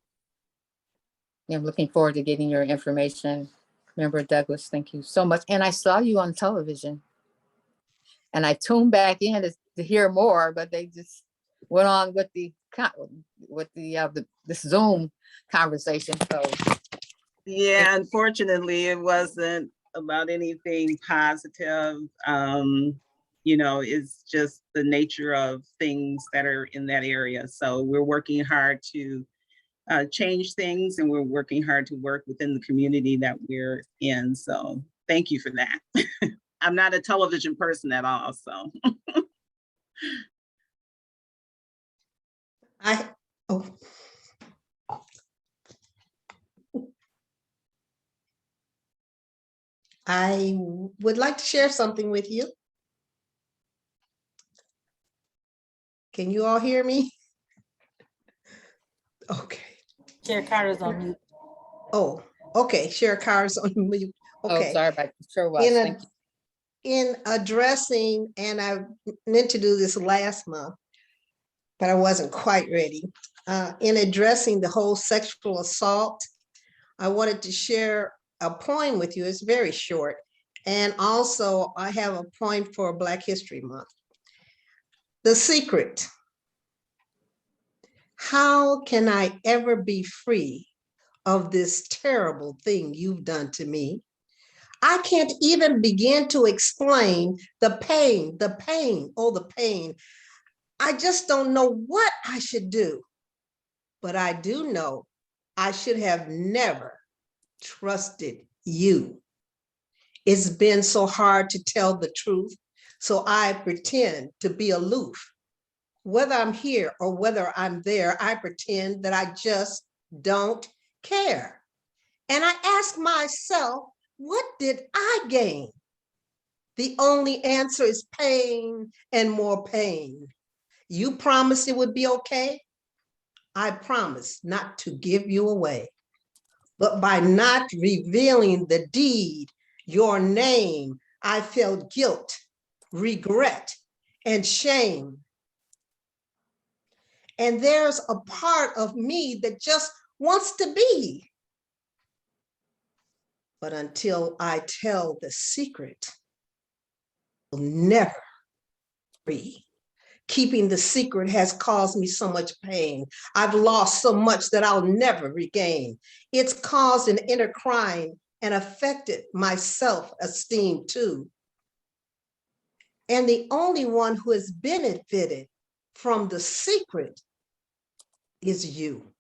Yeah, I'm looking forward to getting your information. Member Douglas, thank you so much. And I saw you on television, and I tuned back in to hear more, but they just went on with the this Zoom conversation. So yeah, unfortunately, it wasn't about anything positive. You know, it's just the nature of things that are in that area. So we're working hard to change things, and we're working hard to work within the community that we're in. So thank you for that. I'm not a television person at all, so. I would like to share something with you. Can you all hear me? Okay. Chair Carter's on mute. Oh, okay. Chair Carter's on mute. Okay. Oh, sorry about that. Sure was. Thank you. In addressing, and I meant to do this last month, but I wasn't quite ready. In addressing the whole sexual assault, I wanted to share a poem with you. It's very short. And also I have a poem for Black History Month. The Secret. How can I ever be free of this terrible thing you've done to me? I can't even begin to explain the pain, oh, the pain. I just don't know what I should do, but I do know I should have never trusted you. It's been so hard to tell the truth, so I pretend to be aloof. Whether I'm here or whether I'm there, I pretend that I just don't care. And I ask myself, what did I gain? The only answer is pain and more pain. You promised it would be okay. I promise not to give you away. But by not revealing the deed, your name, I felt guilt, regret, and shame. And there's a part of me that just wants to be. But until I tell the secret, I'll never free. Keeping the secret has caused me so much pain. I've lost so much that I'll never regain. It's caused an inner crying and affected my self-esteem too. And the only one who has benefited from the secret is you.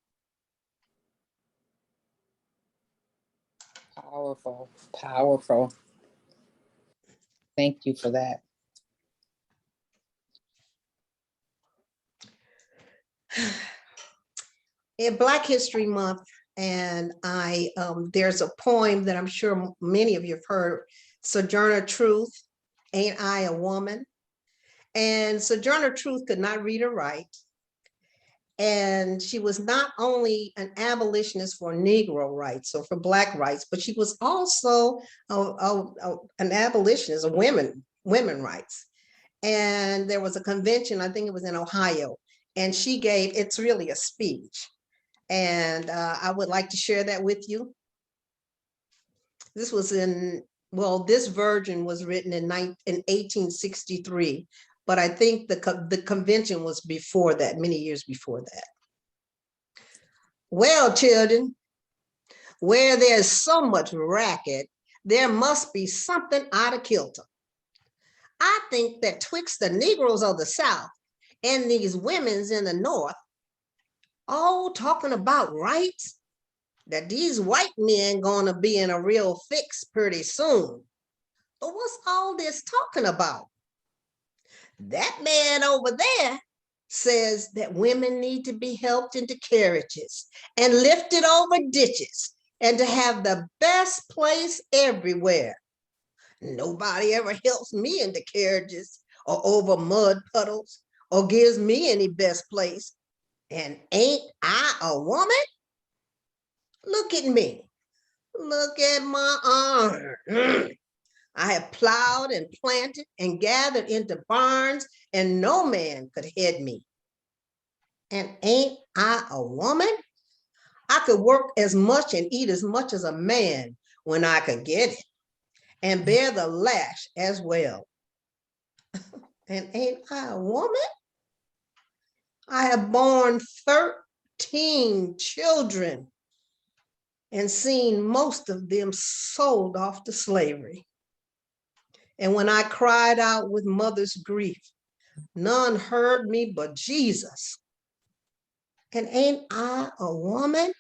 Powerful, powerful. Thank you for that. In Black History Month, and there's a poem that I'm sure many of you have heard, Sojourner Truth, Ain't I a Woman? And Sojourner Truth could not read or write. And she was not only an abolitionist for Negro rights or for Black rights, but she was also an abolitionist of women rights. And there was a convention, I think it was in Ohio, and she gave, it's really a speech. And I would like to share that with you. This was this version was written in 1863, but I think the convention was before that, many years before that. Well, children, where there's so much racket, there must be something out of kilter. I think that twixt the Negroes of the South and these women's in the North, all talking about rights, that these white men gonna be in a real fix pretty soon. But what's all this talking about? That man over there says that women need to be helped into carriages and lifted over ditches and to have the best place everywhere. Nobody ever helps me into carriages or over mud puddles or gives me any best place. And ain't I a woman? Look at me. Look at my arm. I have plowed and planted and gathered into barns, and no man could head me. And ain't I a woman? I could work as much and eat as much as a man when I could get it, and bear the lash as well. And ain't I a woman? I have borne 13 children and seen most of them sold off to slavery. And when I cried out with mother's grief, none heard me but Jesus. And ain't I a woman?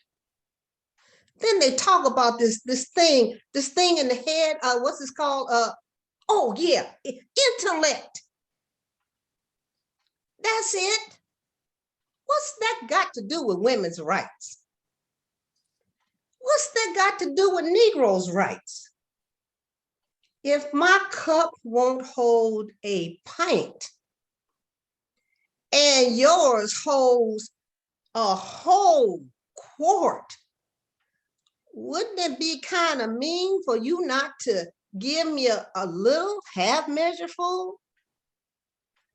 Then they talk about this thing in the head, what's this called? Oh yeah, intellect. That's it. What's that got to do with women's rights? What's that got to do with Negroes' rights? If my cup won't hold a pint and yours holds a whole quart, wouldn't it be kind of mean for you not to give me a little half measure full?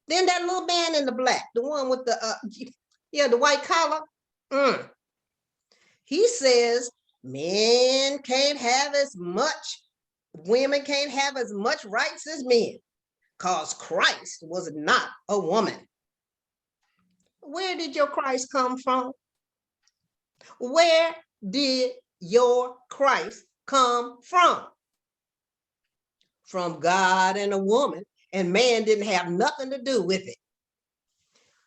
Then that little man in the black, the one with the, the white collar, he says men can't have as much, women can't have as much rights as men, because Christ was not a woman. Where did your Christ come from? Where did your Christ come from? From God and a woman, and man didn't have nothing to do with it.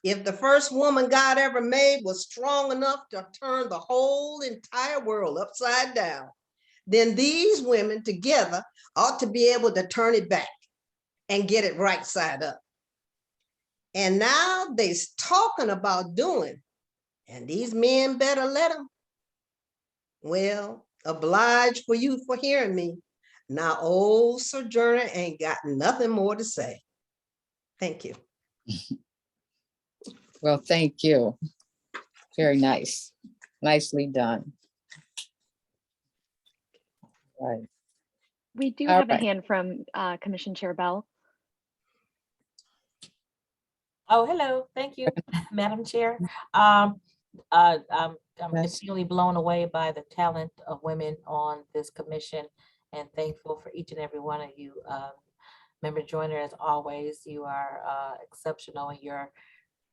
If the first woman God ever made was strong enough to turn the whole entire world upside down, then these women together ought to be able to turn it back and get it right side up. And now they're talking about doing, and these men better let them. Well, obliged for you for hearing me. Now, old Sojourner ain't got nothing more to say. Thank you. Well, thank you. Very nice. Nicely done. Right. We do All have right. a hand from Commission Chair Bell. Oh, hello. Thank you, Madam Chair. I'm continually blown away by the talent of women on this commission and thankful for each and every one of you. Member Joyner, as always, you are exceptional in your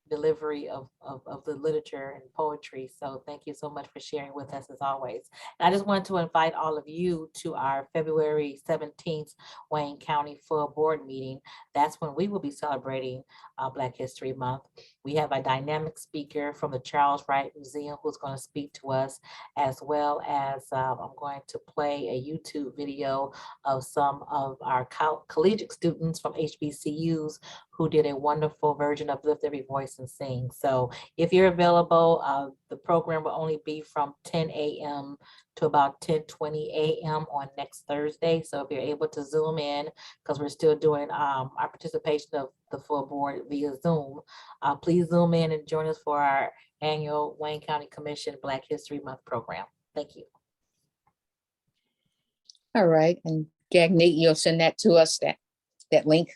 delivery of the literature and poetry. So thank you so much for sharing with us as always. And I just wanted to invite all of you to our February 17th Wayne County Full Board meeting. That's when we will be celebrating Black History Month. We have a dynamic speaker from the Charles Wright Museum who's going to speak to us, as well as I'm going to play a YouTube video of some of our collegiate students from HBCUs who did a wonderful version of Lift Every Voice and Sing. So if you're available, the program will only be from 10 a.m. to about 10:20 a.m. on next Thursday. So if you're able to Zoom in, because we're still doing our participation of the full board via Zoom, please Zoom in and join us for our annual Wayne County Commission Black History Month program. Thank you. All right. And Gagnate, you'll send that to us, that link.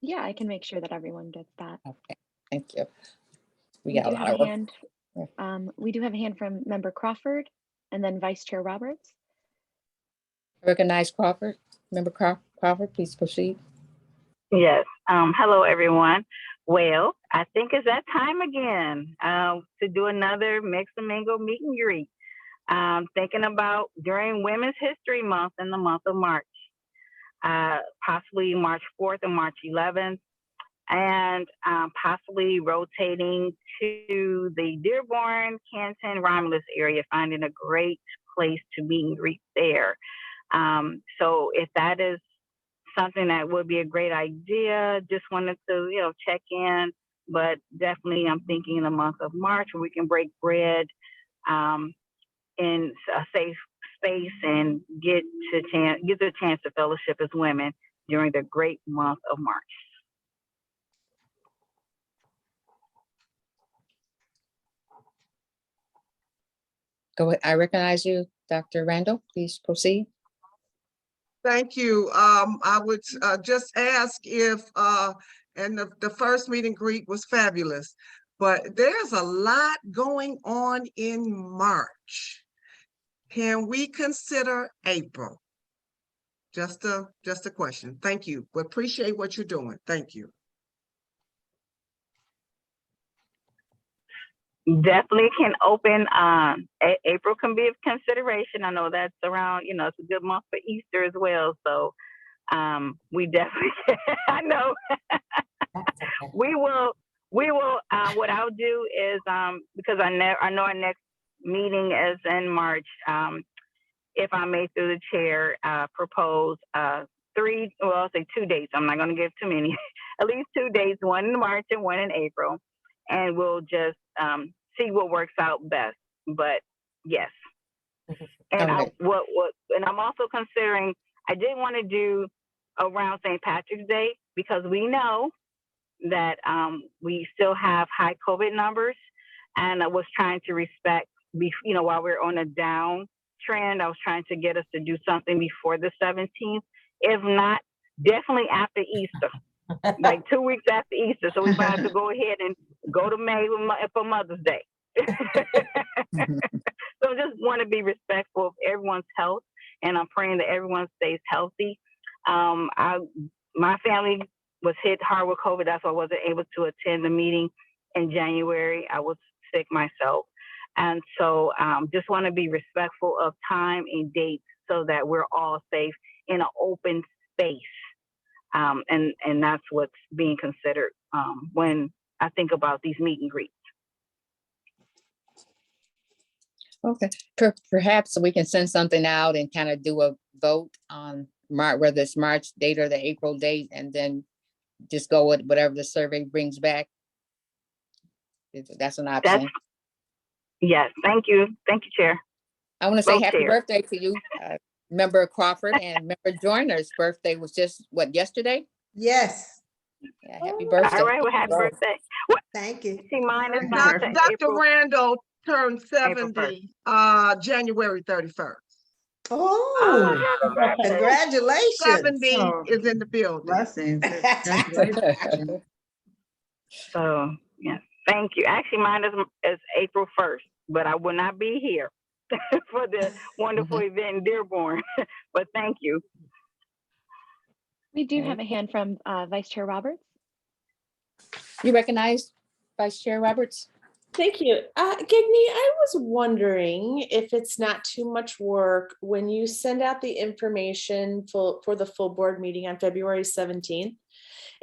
Yeah, I can make sure that everyone gets that. Okay, thank you. We do have a hand. We do have a hand from Member Crawford and then Vice Chair Roberts. Recognize Crawford. Member Crawford, please proceed. Yes. Hello, everyone. Well, I think it's that time again to do another Mix and Mingle meet and greet. Thinking about during Women's History Month in the month of March. possibly March 4th and March 11th, and possibly rotating to the Dearborn, Canton, Romulus area, finding a great place to meet and greet there. So if that is something that would be a great idea, just wanted to, check in, but definitely I'm thinking in the month of March where we can break bread in a safe space and get the chance to fellowship as women during the great month of March. Go ahead. I recognize you, Dr. Randall. Please proceed. Thank you. I would just ask if, and the first meet and greet was fabulous, but there's a lot going on in March. Can we consider April? Just a question. Thank you. We appreciate what you're doing. Thank you. Definitely can open. April can be of consideration. I know that's around, it's a good month for Easter as well. So we definitely, I know. we will, what I'll do is, because I know our next meeting is in March, if I may through the chair, propose 2 dates. I'm not going to give too many, at least 2 dates, one in March and one in April. And we'll just see what works out best. But yes. And Okay. And I'm also considering, I did want to do around St. Patrick's Day, because we know that we still have high COVID numbers, and I was trying to respect, while we're on a down trend, I was trying to get us to do something before the 17th. If not, definitely after Easter. Like 2 weeks after Easter, so we might have to go ahead and go to May for Mother's Day. So just want to be respectful of everyone's health, and I'm praying that everyone stays healthy. My family was hit hard with COVID. That's why I wasn't able to attend the meeting in January. I was sick myself. And so just want to be respectful of time and dates so that we're all safe in an open space. And that's what's being considered when I think about these meet and greets. Okay, perhaps we can send something out and kind of do a vote on whether it's March date or the April date, and then just go with whatever the survey brings back. That's an option. Yes, thank you. Thank you, Chair. I want to say Both happy chairs. birthday to you, Member Crawford, and Member Joyner's birthday was just, yesterday? Yes. Yeah, happy birthday. All right, well, happy birthday. Thank you. See, mine is And not Dr. to April. Randall turned April 70, January 31st. Oh, happy birthday. congratulations. 70 Oh. is in the building. Blessings. Congratulations. So, yes, thank you. Actually, mine is April 1st, but I will not be here for the wonderful event in Dearborn. But thank you. We do have a hand from Vice Chair Roberts. You recognize Vice Chair Roberts? Thank you. Gigny, I was wondering if it's not too much work when you send out the information for the full board meeting on February 17th,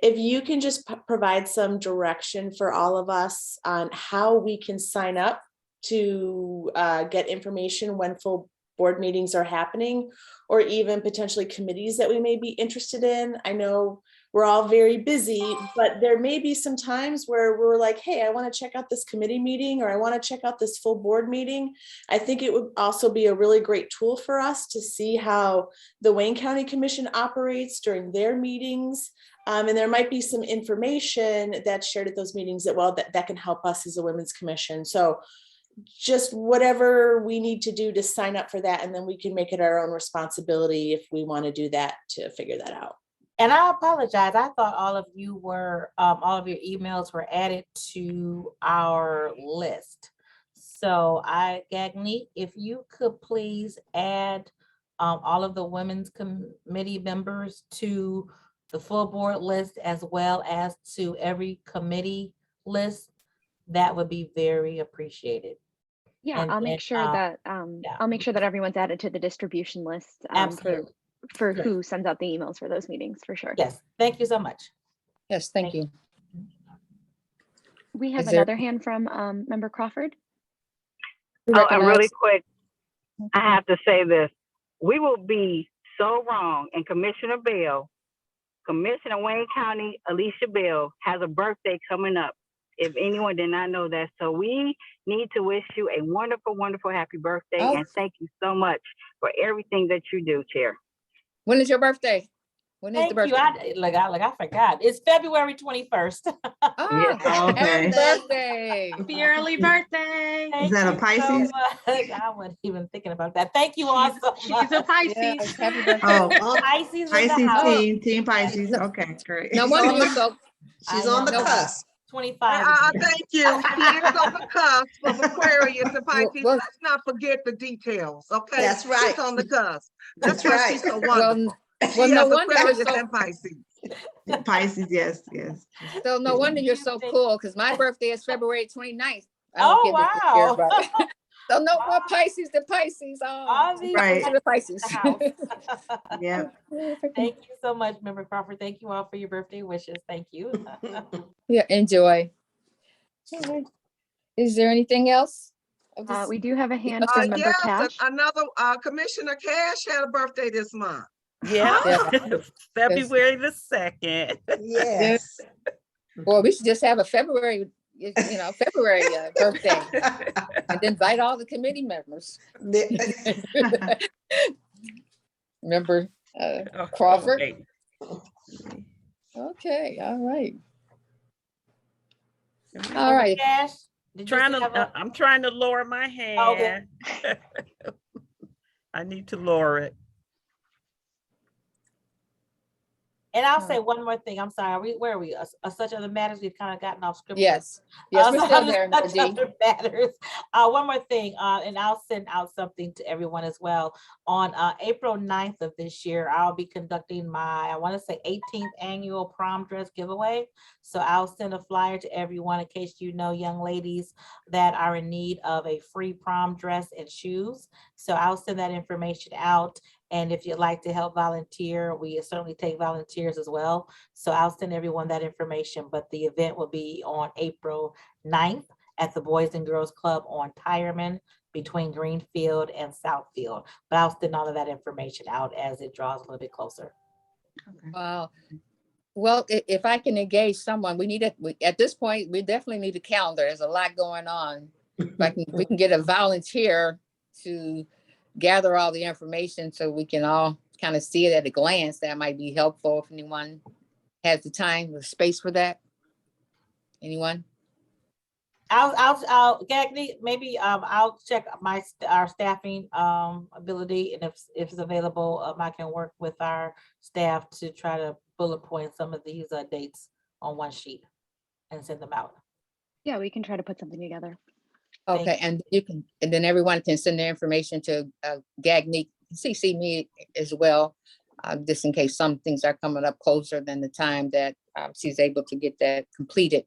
if you can just provide some direction for all of us on how we can sign up to get information when full board meetings are happening, or even potentially committees that we may be interested in. I know we're all very busy, but there may be some times where we're like, hey, I want to check out this committee meeting, or I want to check out this full board meeting. I think it would also be a really great tool for us to see how the Wayne County Commission operates during their meetings. And there might be some information that's shared at those meetings that can help us as a Women's Commission. So just whatever we need to do to sign up for that, and then we can make it our own responsibility if we want to do that, to figure that out. And I apologize. I thought all of your emails were added to our list. So Gagny, if you could please add all of the Women's Committee members to the full board list, as well as to every committee list, that would be very appreciated. Yeah, And I'll then, make sure that I'll make sure that everyone's added to the distribution list. Absolutely. for who sends out the emails for those meetings, for sure. Yes, thank you so much. Yes, thank you. We have Is there- another hand from Member Crawford. Oh, and really quick, I have to say this. We will be so wrong. And Commissioner Wayne County, Alicia Bell, has a birthday coming up, if anyone did not know that. So we need to wish you a wonderful, wonderful happy birthday. Oh. And thank you so much for everything that you do, Chair. When is your birthday? When is the Thank you. birthday? I forgot. It's February 21st. Ah, happy Okay. birthday. Happy early birthday. Is that a Pisces? I wasn't even thinking about that. Thank you all so much. She's a Pisces. Yes, happy birthday. Oh, Pisces in the Pisces house. team Pisces. Okay, great. No wonder you're so. She's I on the know. cusp. 25. Thank you. She is on the cusp of Aquarius and Pisces. Well- Let's not forget the details, okay? That's right. She's on the cusp. That's That's why right. she's so Well, wonderful. well, She no has wonder you're Aquarius so. and Pisces. Pisces, yes. So no wonder you're so cool, because my birthday is February 29th. I Oh, don't get it this year, wow. but so no more Pisces than Pisces. All Oh, these Right. to the Pisces. in the house. Yeah. Thank you so much, Member Crawford. Thank you all for your birthday wishes. Thank you. Yeah, enjoy. All right. Is there anything else? We do have a hand from Member Yes, Cash. another Commissioner Cash had a birthday this month. Yeah, Yeah. February the 2nd. Yes. Boy, we should just have a February birthday, and invite all the committee members. Remember Crawford? Okay, all right. All right. Cash, did you have a- I'm trying to lower my hand. Okay. I need to lower it. And I'll say one more thing. I'm sorry. Where are we? Such other matters. We've kind of gotten off script. Yes. Yes, we're still there, Such Nadine. other matters. One more thing, and I'll send out something to everyone as well. On April 9th of this year, I'll be conducting my, I want to say 18th annual prom dress giveaway. So I'll send a flyer to everyone in case you know young ladies that are in need of a free prom dress and shoes. So I'll send that information out. And if you'd like to help volunteer, we certainly take volunteers as well. So I'll send everyone that information, but the event will be on April 9th at the Boys and Girls Club on Tireman between Greenfield and Southfield. But I'll send all of that information out as it draws a little bit closer. Wow. Well, if I can engage someone, at this point, we definitely need a calendar. There's a lot going on. If we can get a volunteer to gather all the information so we can all kind of see it at a glance, that might be helpful if anyone has the time or space for that. Anyone? I'll Gagny, maybe I'll check our staffing ability, and if it's available, I can work with our staff to try to bullet point some of these dates on one sheet and send them out. Yeah, we can try to put something together. Okay, and then everyone can send their information to Gagny, CC me as well, just in case some things are coming up closer than the time that she's able to get that completed.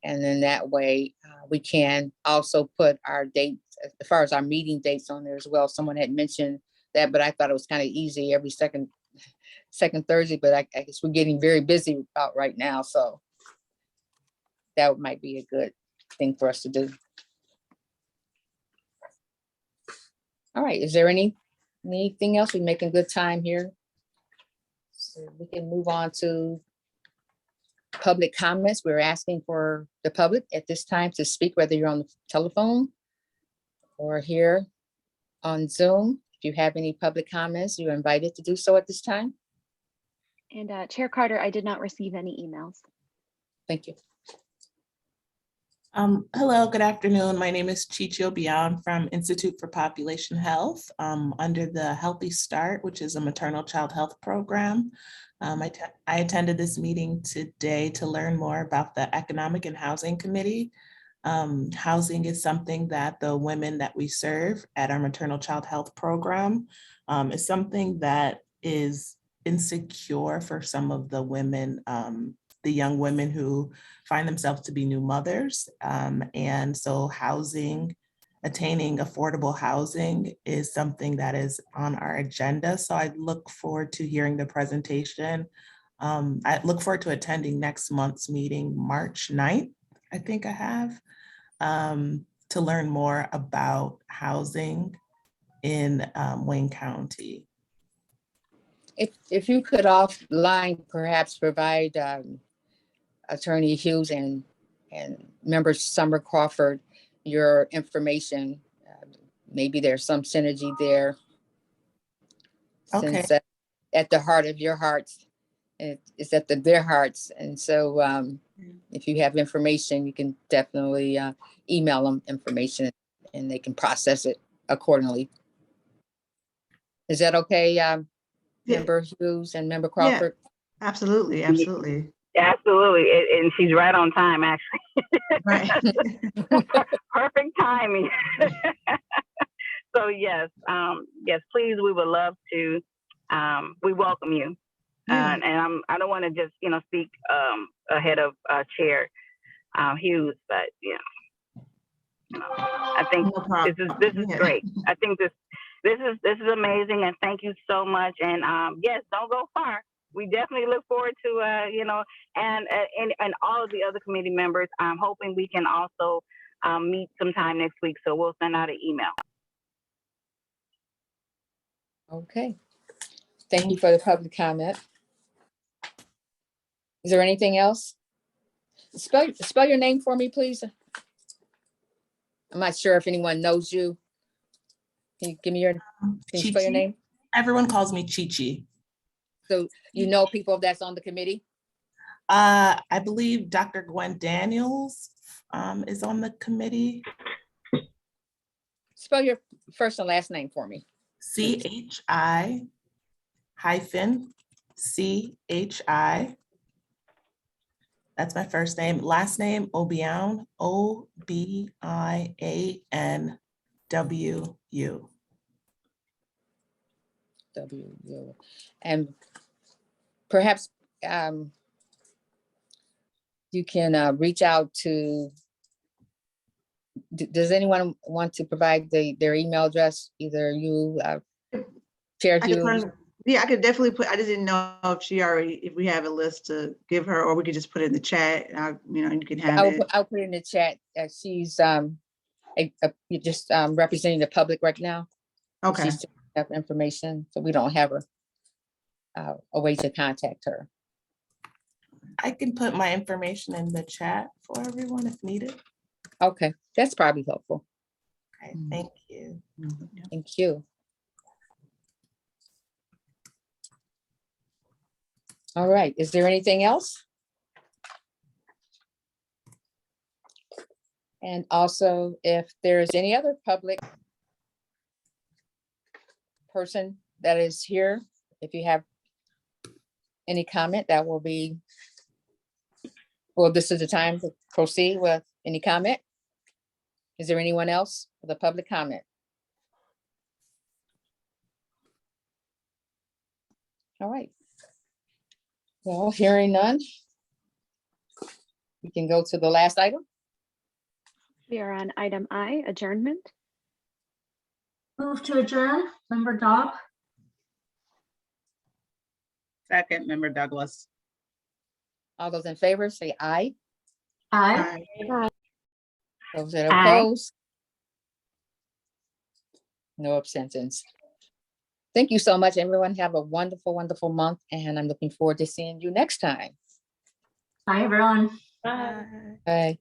And then that way we can also put our dates, as far as our meeting dates on there as well. Someone had mentioned that, but I thought it was kind of easy every second Thursday, but I guess we're getting very busy out right now. So that might be a good thing for us to do. All right, is there anything else? We're making good time here. So we can move on to public comments. We're asking for the public at this time to speak, whether you're on the telephone or here on Zoom. If you have any public comments, you're invited to do so at this time. And Chair Carter, I did not receive any emails. Thank you. Hello, good afternoon. My name is Chicho Bian from Institute for Population Health, under the Healthy Start, which is a maternal child health program. I attended this meeting today to learn more about the Economic and Housing Committee. Housing is something that the women that we serve at our maternal child health program is something that is insecure for some of the women, the young women who find themselves to be new mothers. And so housing attaining affordable housing is something that is on our agenda. So I look forward to hearing the presentation. I look forward to attending next month's meeting, March 9th, I think I have, to learn more about housing in Wayne County. If you could offline perhaps provide Attorney Hughes and Member Summer Crawford your information. Maybe there's some synergy there. Okay. Since at the heart of your hearts, it's at their hearts. And so if you have information, you can definitely email them information and they can process it accordingly. Is that okay, Member Hughes and Member Crawford? Yeah, absolutely, absolutely. Absolutely, and she's right on time, actually. Right. Perfect timing. So yes, yes, please, we would love to. We welcome you, Yeah. and I don't want to just speak ahead of Chair Hughes, but I think this is great. I think this is amazing, and thank you so much. And yes, don't go far. We definitely look forward to and all of the other committee members. I'm hoping we can also meet sometime next week. So we'll send out an email. Okay. Thank you for the public comment. Is there anything else? Spell your name for me, please. I'm not sure if anyone knows you. Can you give me can you spell your name? Everyone calls me Chi-Chi. So you know people that's on the committee? I believe Dr. Gwen Daniels is on the committee. Spell your first and last name for me. CHI-CHI. That's my first name. Last name, Obian, O-B-I-A-N-W-U. W-U. And perhaps you can reach out to, does anyone want to provide their email address? Either you, Chair Hughes? Yeah, I could definitely put, I just didn't know if we have a list to give her, or we could just put it in the chat, and you can have it. I'll put it in the chat. She's just representing the public right now. Okay. She's have information, so we don't have a way to contact her. I can put my information in the chat for everyone if needed. Okay, that's probably helpful. Okay, thank you. Thank you. All right, is there anything else? And also, if there's any other public person that is here, if you have any comment, that will be, well, this is the time to proceed with any comment. Is there anyone else with a public comment? All right. Well, hearing none, we can go to the last item. We are on item I, adjournment. Move to adjourn, Member Dobb. Second, Member Douglas. All those in favor say aye. Aye. Aye. Those that oppose? No abstentions. Thank you so much, everyone. Have a wonderful, wonderful month, and I'm looking forward to seeing you next time. Bye, everyone. Bye. Bye.